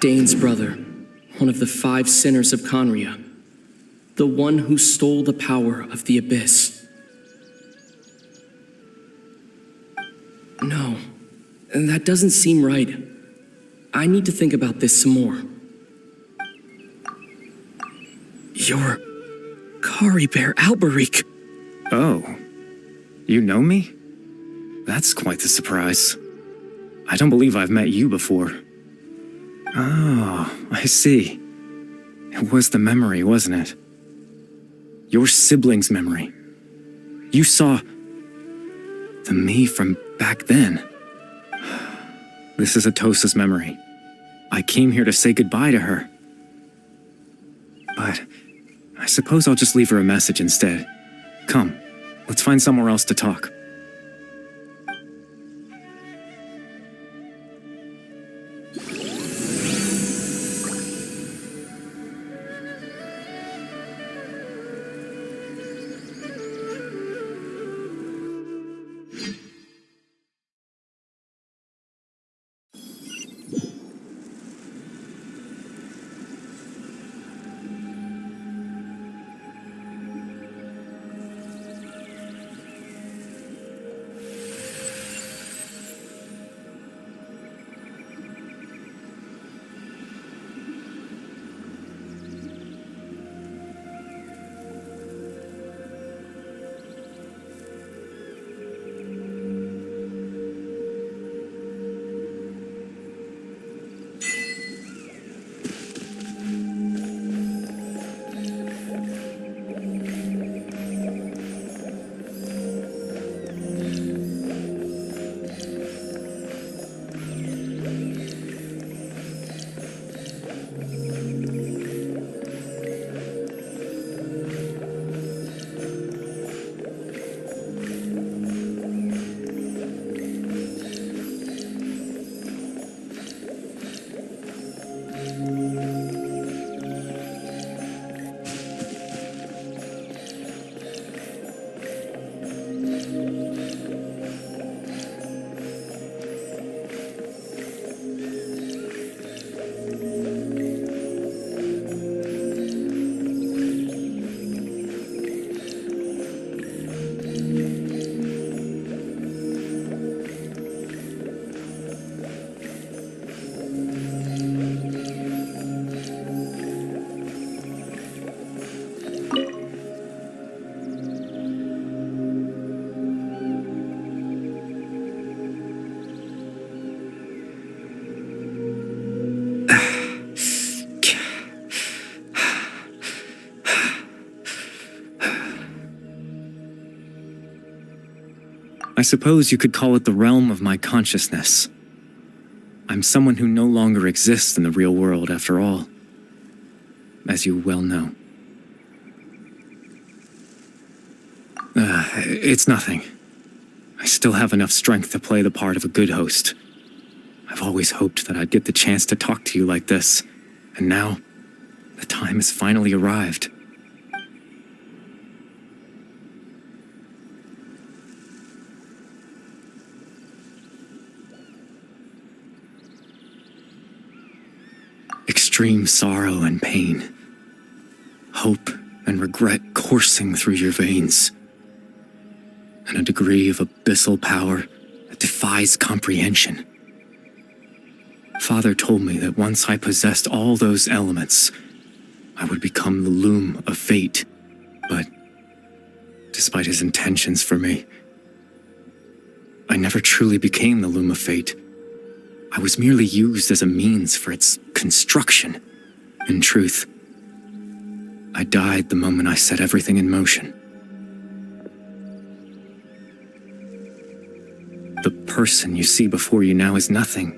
[SPEAKER 10] Dane's brother, one of the 5 sinners of Conria, the one who stole the power of the Abyss. No, that doesn't seem right. I need to think about this some more. You're Kari Bear Alberic.
[SPEAKER 9] Oh, you know me? That's quite the surprise. I don't believe I've met you before. Oh, I see. It was the memory, wasn't it? Your sibling's memory. You saw the me from back then. This is Atosa's memory. I came here to say goodbye to her. But I suppose I'll just leave her a message instead. Come, let's find somewhere else to talk. I suppose you could call it the realm of my consciousness. I'm someone who no longer exists in the real world, after all, as you well know. It's nothing. I still have enough strength to play the part of a good host. I've always hoped that I'd get the chance to talk to you like this, and now, the time has finally arrived. Extreme sorrow and pain, hope and regret coursing through your veins, and a degree of abyssal power that defies comprehension. Father told me that once I possessed all those elements, I would become the loom of fate. But despite his intentions for me, I never truly became the loom of fate. I was merely used as a means for its construction. In truth, I died the moment I set everything in motion. The person you see before you now is nothing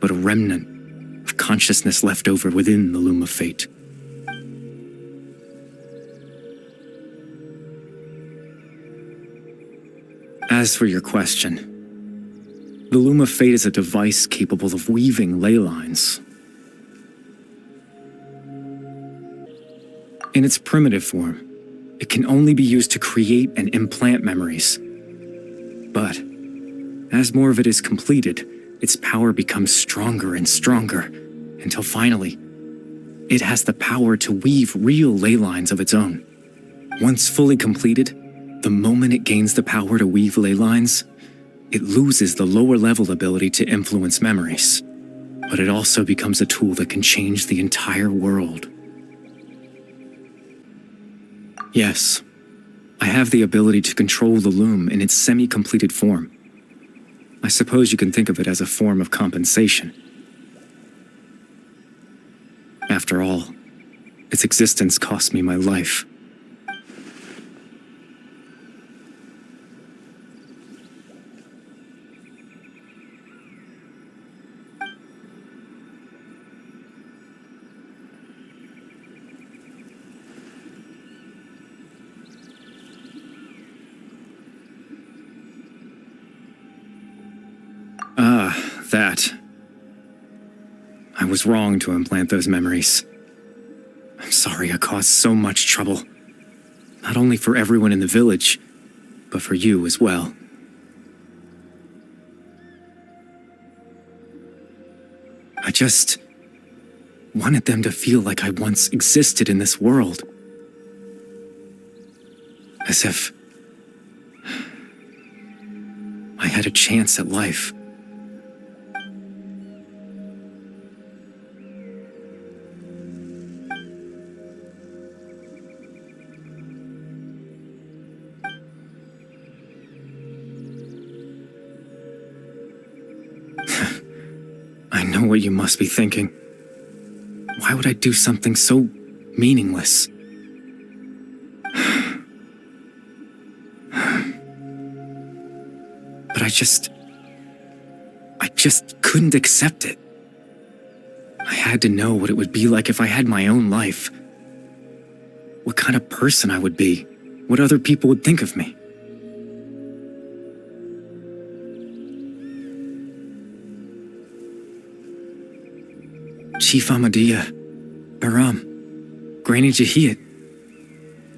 [SPEAKER 9] but a remnant of consciousness left over within the loom of fate. As for your question, the loom of fate is a device capable of weaving ley lines. In its primitive form, it can only be used to create and implant memories. But as more of it is completed, its power becomes stronger and stronger, until finally, it has the power to weave real ley lines of its own. Once fully completed, the moment it gains the power to weave ley lines, it loses the lower-level ability to influence memories. But it also becomes a tool that can change the entire world. Yes, I have the ability to control the loom in its semi-completed form. I suppose you can think of it as a form of compensation. After all, its existence cost me my life. That. I was wrong to implant those memories. I'm sorry I caused so much trouble. Not only for everyone in the village, but for you as well. I just wanted them to feel like I once existed in this world. As if I had a chance at life. I know what you must be thinking. Why would I do something so meaningless? But I just couldn't accept it. I had to know what it would be like if I had my own life. What kind of person I would be. What other people would think of me. Chief Ahmadiyya, Baram, Granny Jahiyat,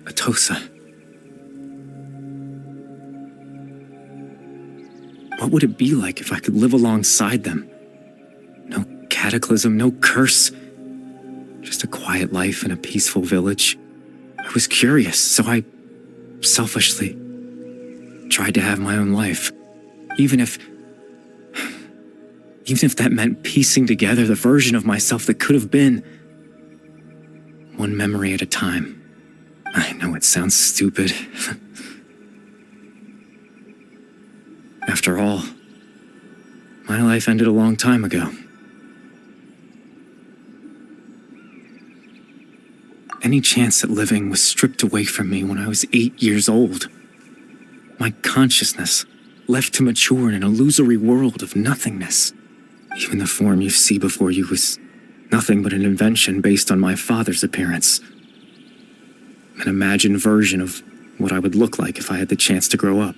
[SPEAKER 9] Atosa. What would it be like if I could live alongside them? No cataclysm, no curse. Just a quiet life in a peaceful village. I was curious, so I selfishly tried to have my own life. Even if that meant piecing together the version of myself that could have been, one memory at a time. I know it sounds stupid. After all, my life ended a long time ago. Any chance at living was stripped away from me when I was 8 years old. My consciousness left to mature in an illusory world of nothingness. Even the form you see before you was nothing but an invention based on my father's appearance. An imagined version of what I would look like if I had the chance to grow up.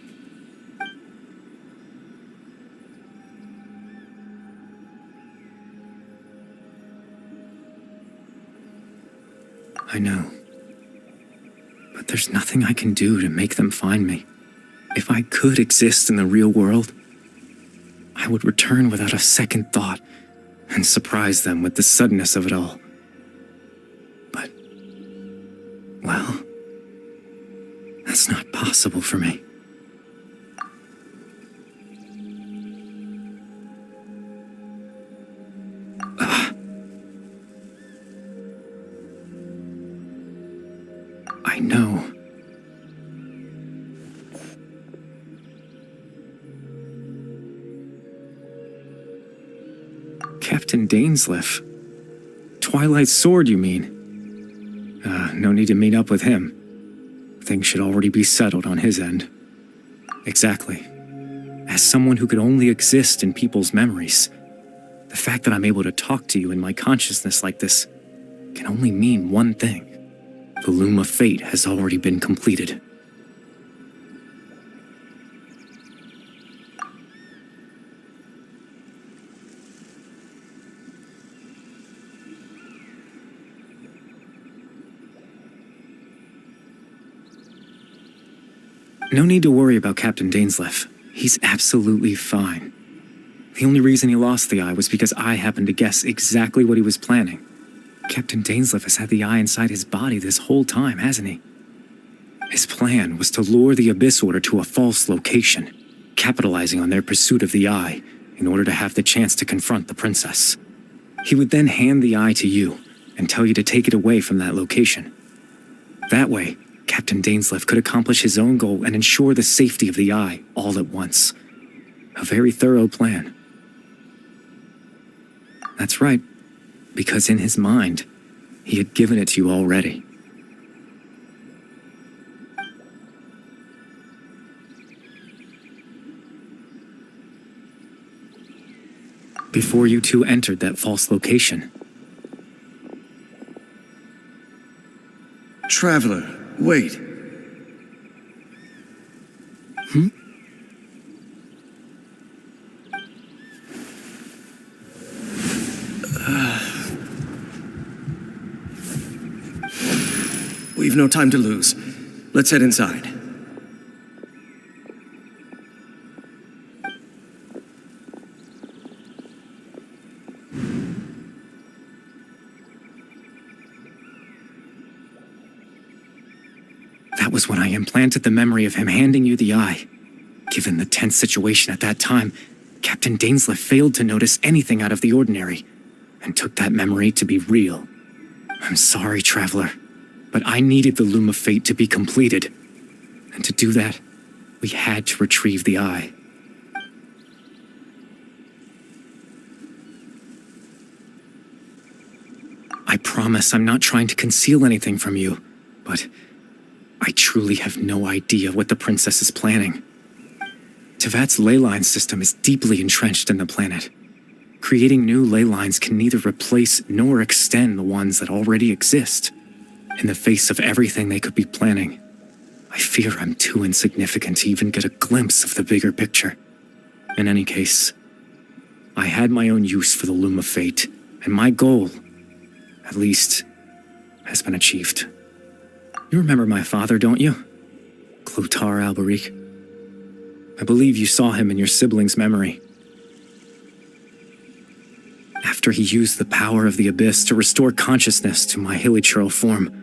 [SPEAKER 9] I know. But there's nothing I can do to make them find me. If I could exist in the real world, I would return without a second thought and surprise them with the suddenness of it all. But, well, that's not possible for me. I know. Captain Dainsleif. Twilight Sword, you mean? No need to meet up with him. Things should already be settled on his end. Exactly. As someone who could only exist in people's memories, the fact that I'm able to talk to you in my consciousness like this can only mean one thing. The loom of fate has already been completed. No need to worry about Captain Dainsleif. He's absolutely fine. The only reason he lost the eye was because I happened to guess exactly what he was planning. Captain Dainsleif has had the eye inside his body this whole time, hasn't he? His plan was to lure the Abyss Order to a false location, capitalizing on their pursuit of the eye in order to have the chance to confront the princess. He would then hand the eye to you and tell you to take it away from that location. That way, Captain Dainsleif could accomplish his own goal and ensure the safety of the eye all at once. A very thorough plan. That's right, because in his mind, he had given it to you already. Before you two entered that false location.
[SPEAKER 7] Traveler, wait. We've no time to lose. Let's head inside.
[SPEAKER 9] That was when I implanted the memory of him handing you the eye. Given the tense situation at that time, Captain Dainsleif failed to notice anything out of the ordinary, and took that memory to be real. I'm sorry, Traveler, but I needed the Loom of Fate to be completed. And to do that, we had to retrieve the eye. I promise I'm not trying to conceal anything from you, but I truly have no idea what the princess is planning. Tevat's ley line system is deeply entrenched in the planet. Creating new ley lines can neither replace nor extend the ones that already exist. In the face of everything they could be planning, I fear I'm too insignificant to even get a glimpse of the bigger picture. In any case, I had my own use for the Loom of Fate, and my goal, at least, has been achieved. You remember my father, don't you? Clotar Alberic. I believe you saw him in your sibling's memory. After he used the power of the Abyss to restore consciousness to my hilichurl form,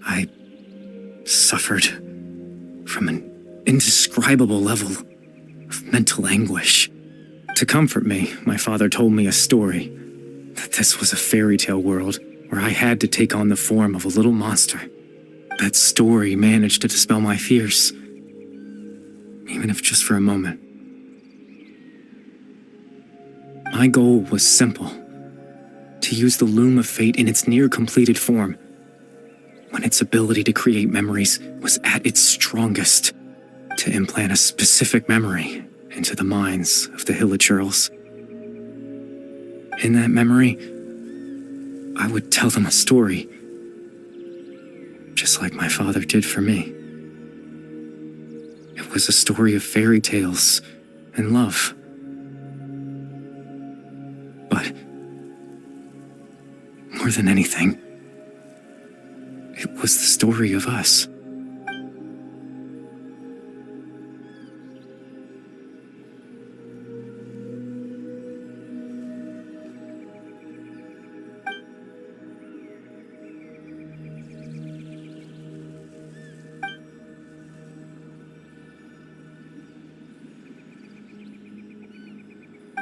[SPEAKER 9] I suffered from an indescribable level of mental anguish. To comfort me, my father told me a story, that this was a fairy tale world where I had to take on the form of a little monster. That story managed to dispel my fears, even if just for a moment. My goal was simple, to use the Loom of Fate in its near-completed form, when its ability to create memories was at its strongest, to implant a specific memory into the minds of the Hilichurls. In that memory, I would tell them a story, just like my father did for me. It was a story of fairy tales and love. But more than anything, it was the story of us.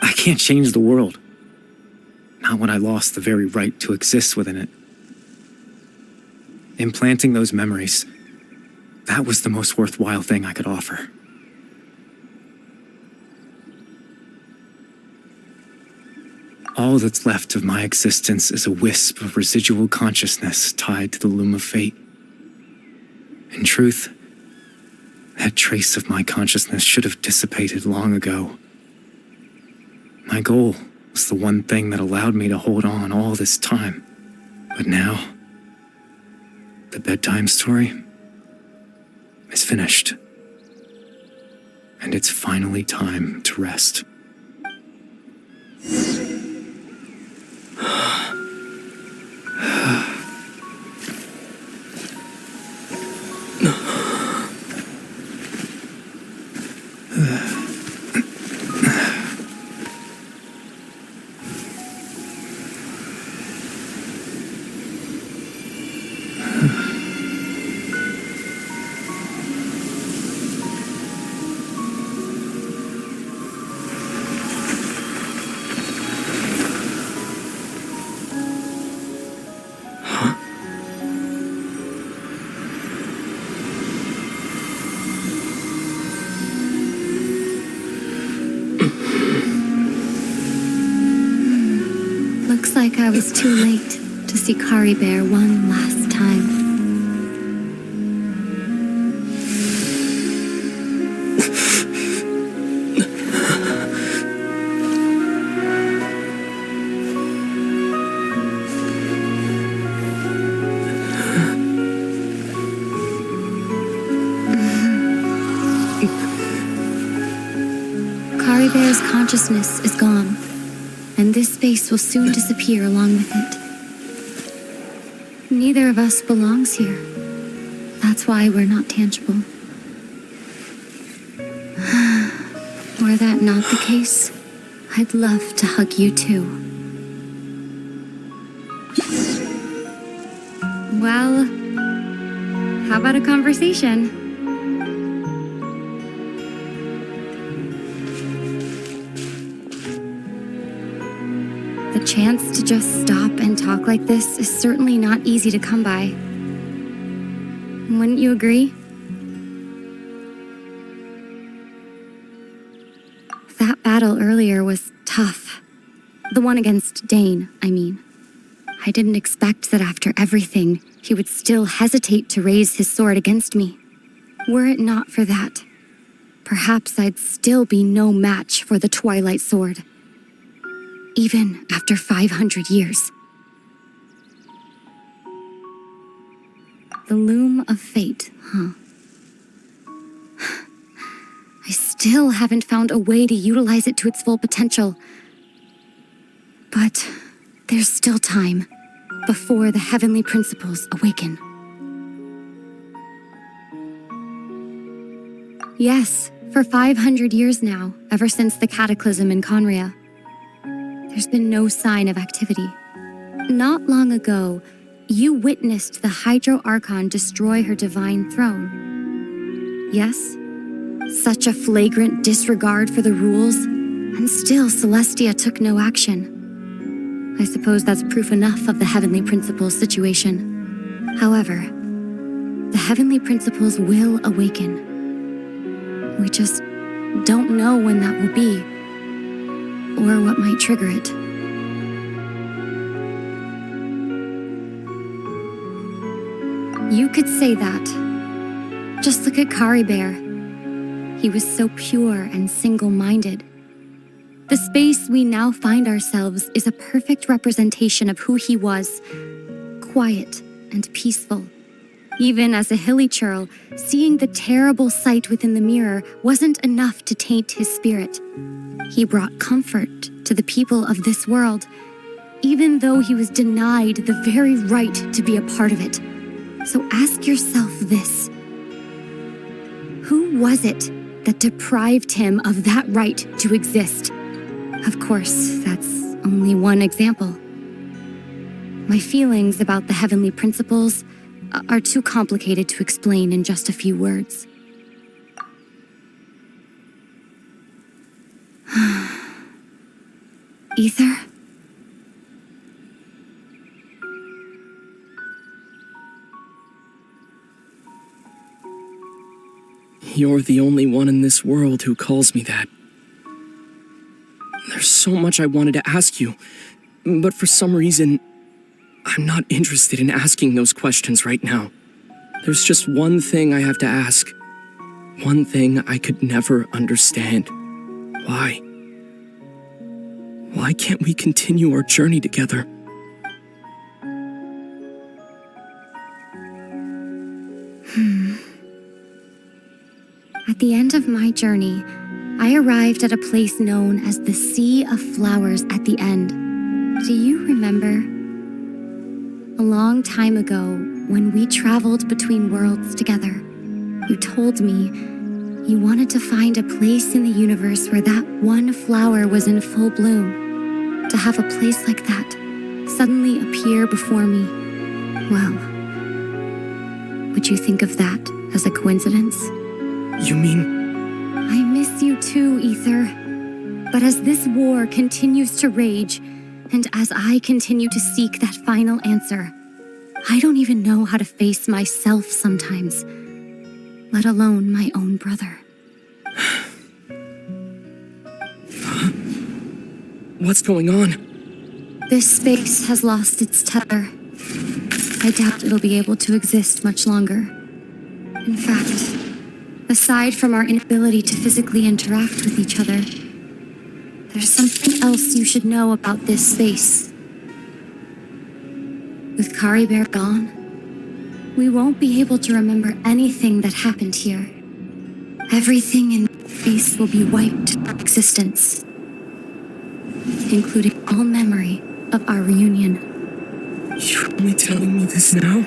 [SPEAKER 9] I can't change the world. Not when I lost the very right to exist within it. Implanting those memories, that was the most worthwhile thing I could offer. All that's left of my existence is a wisp of residual consciousness tied to the loom of fate. In truth, that trace of my consciousness should have dissipated long ago. My goal was the one thing that allowed me to hold on all this time. But now, the bedtime story is finished. And it's finally time to rest.
[SPEAKER 5] Looks like I was too late to see Kari Bear one last time. Kari Bear's consciousness is gone, and this space will soon disappear along with it. Neither of us belongs here. That's why we're not tangible. Were that not the case, I'd love to hug you too.
[SPEAKER 8] Well, how about a conversation? The chance to just stop and talk like this is certainly not easy to come by. Wouldn't you agree? That battle earlier was tough. The one against Dane, I mean. I didn't expect that after everything, he would still hesitate to raise his sword against me. Were it not for that, perhaps I'd still be no match for the Twilight Sword. Even after 500 years. The loom of fate, huh? I still haven't found a way to utilize it to its full potential. But there's still time before the heavenly principles awaken. Yes, for 500 years now, ever since the cataclysm in Conria, there's been no sign of activity. Not long ago, you witnessed the Hydro Archon destroy her divine throne. Yes? Such a flagrant disregard for the rules, and still Celestia took no action. I suppose that's proof enough of the Heavenly Principles situation. However, the Heavenly Principles will awaken. We just don't know when that will be, or what might trigger it. You could say that. Just look at Kari Bear. He was so pure and single-minded. The space we now find ourselves is a perfect representation of who he was, quiet and peaceful. Even as a hilly churl, seeing the terrible sight within the mirror wasn't enough to taint his spirit. He brought comfort to the people of this world, even though he was denied the very right to be a part of it. So ask yourself this: who was it that deprived him of that right to exist? Of course, that's only one example. My feelings about the heavenly principles are too complicated to explain in just a few words. Ether?
[SPEAKER 10] You're the only one in this world who calls me that. There's so much I wanted to ask you, but for some reason, I'm not interested in asking those questions right now. There's just one thing I have to ask. One thing I could never understand. Why? Why can't we continue our journey together?
[SPEAKER 8] At the end of my journey, I arrived at a place known as the Sea of Flowers at the end. Do you remember? A long time ago, when we traveled between worlds together, you told me you wanted to find a place in the universe where that one flower was in full bloom. To have a place like that suddenly appear before me, well, would you think of that as a coincidence?
[SPEAKER 10] You mean...
[SPEAKER 8] I miss you too, Ether. But as this war continues to rage, and as I continue to seek that final answer, I don't even know how to face myself sometimes, let alone my own brother.
[SPEAKER 10] What's going on?
[SPEAKER 8] This space has lost its tether. I doubt it'll be able to exist much longer. In fact, aside from our inability to physically interact with each other, there's something else you should know about this space. With Kari Bear gone, we won't be able to remember anything that happened here. Everything in this space will be wiped from existence, including all memory of our reunion.
[SPEAKER 10] You're only telling me this now?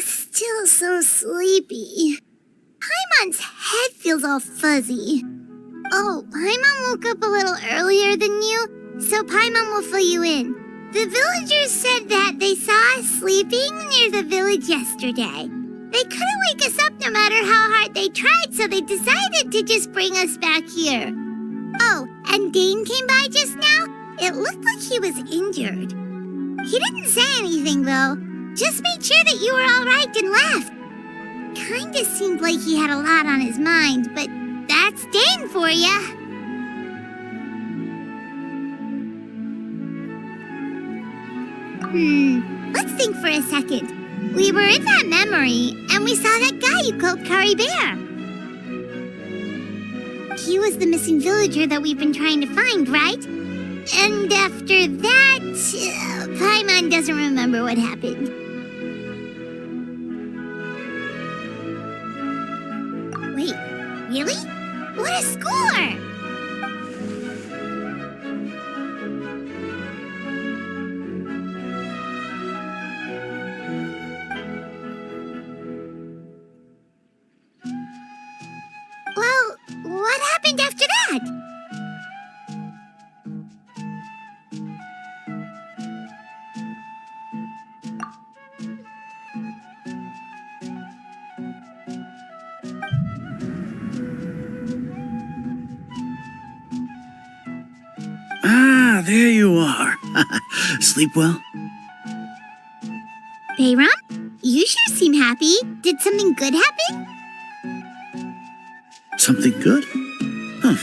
[SPEAKER 2] Still so sleepy. Paimon's head feels all fuzzy. Oh, Paimon woke up a little earlier than you, so Paimon will fill you in. The villagers said that they saw us sleeping near the village yesterday. They couldn't wake us up no matter how hard they tried, so they decided to just bring us back here. Oh, and Dane came by just now. It looked like he was injured. He didn't say anything, though. Just made sure that you were all right and left. Kinda seemed like he had a lot on his mind, but that's Dane for ya. Let's think for a second. We were in that memory, and we saw that guy you called Kari Bear. He was the missing villager that we've been trying to find, right? And after that, Paimon doesn't remember what happened. Wait, really? What a score! Well, what happened after that?
[SPEAKER 3] there you are. Sleep well?
[SPEAKER 2] Bayram, you sure seem happy. Did something good happen?
[SPEAKER 3] Something good? Huh.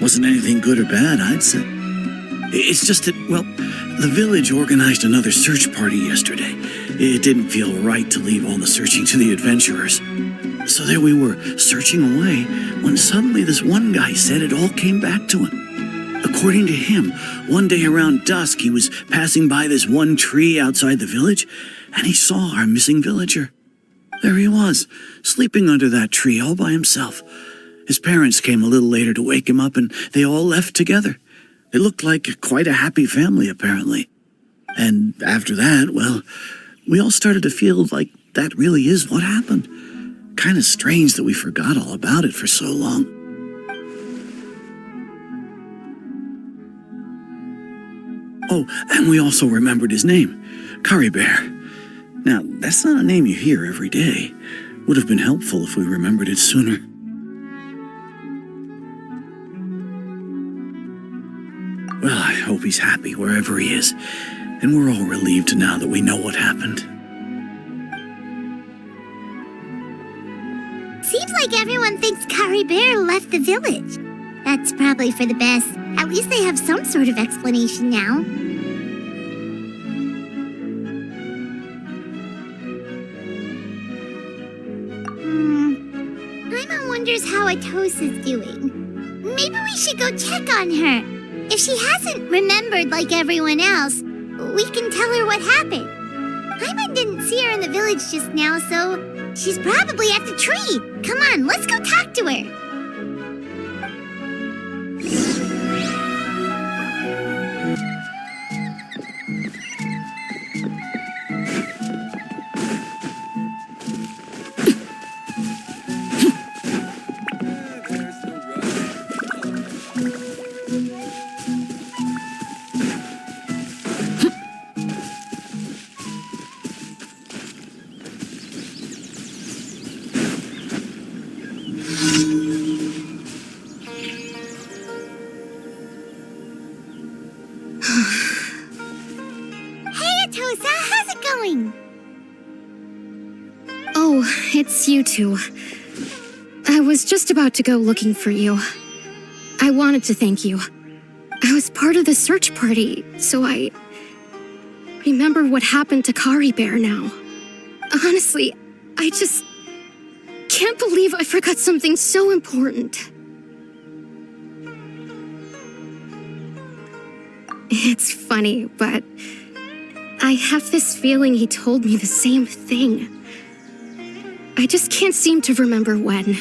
[SPEAKER 3] Wasn't anything good or bad, I'd say. It's just that, well, the village organized another search party yesterday. It didn't feel right to leave all the searching to the adventurers. So there we were, searching away, when suddenly this one guy said it all came back to him. According to him, one day around dusk, he was passing by this one tree outside the village, and he saw our missing villager. There he was, sleeping under that tree all by himself. His parents came a little later to wake him up, and they all left together. It looked like quite a happy family, apparently. And after that, well, we all started to feel like that really is what happened. Kind of strange that we forgot all about it for so long. Oh, and we also remembered his name, Curry Bear. Now, that's not a name you hear every day. Would have been helpful if we remembered it sooner. Well, I hope he's happy wherever he is, and we're all relieved now that we know what happened.
[SPEAKER 2] Seems like everyone thinks Curry Bear left the village. That's probably for the best. At least they have some sort of explanation now. Paimon wonders how Atosa's doing. Maybe we should go check on her. If she hasn't remembered like everyone else, we can tell her what happened. Paimon didn't see her in the village just now, so she's probably at the tree. Come on, let's go talk to her.
[SPEAKER 5] It's you two. I was just about to go looking for you. I wanted to thank you. I was part of the search party, so I remember what happened to Curry Bear now. Honestly, I just can't believe I forgot something so important. It's funny, but I have this feeling he told me the same thing. I just can't seem to remember when.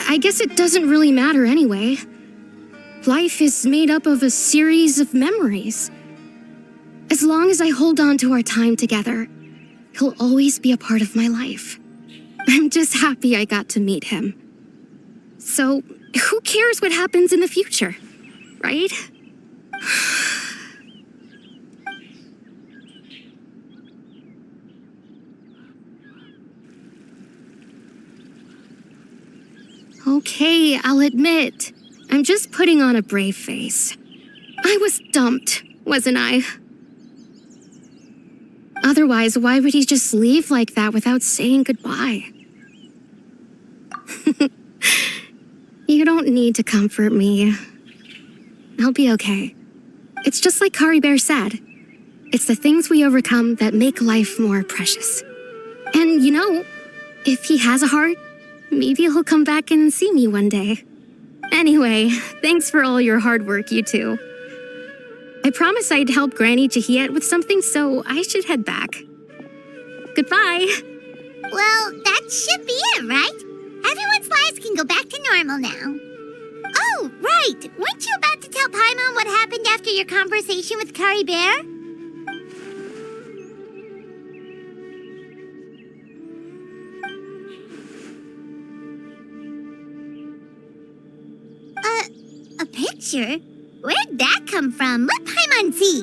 [SPEAKER 5] I guess it doesn't really matter anyway. Life is made up of a series of memories. As long as I hold on to our time together, he'll always be a part of my life. I'm just happy I got to meet him. So, who cares what happens in the future, right? Okay, I'll admit, I'm just putting on a brave face. I was dumped, wasn't I? Otherwise, why would he just leave like that without saying goodbye? You don't need to comfort me. I'll be okay. It's just like Curry Bear said. It's the things we overcome that make life more precious. And you know, if he has a heart, maybe he'll come back and see me one day. Anyway, thanks for all your hard work, you two. I promised I'd help Granny Jahiet with something, so I should head back. Goodbye.
[SPEAKER 2] Well, that should be it, right? Everyone's lives can go back to normal now. Oh, right! Weren't you about to tell Paimon what happened after your conversation with Curry Bear? A picture? Where'd that come from? Let Paimon see.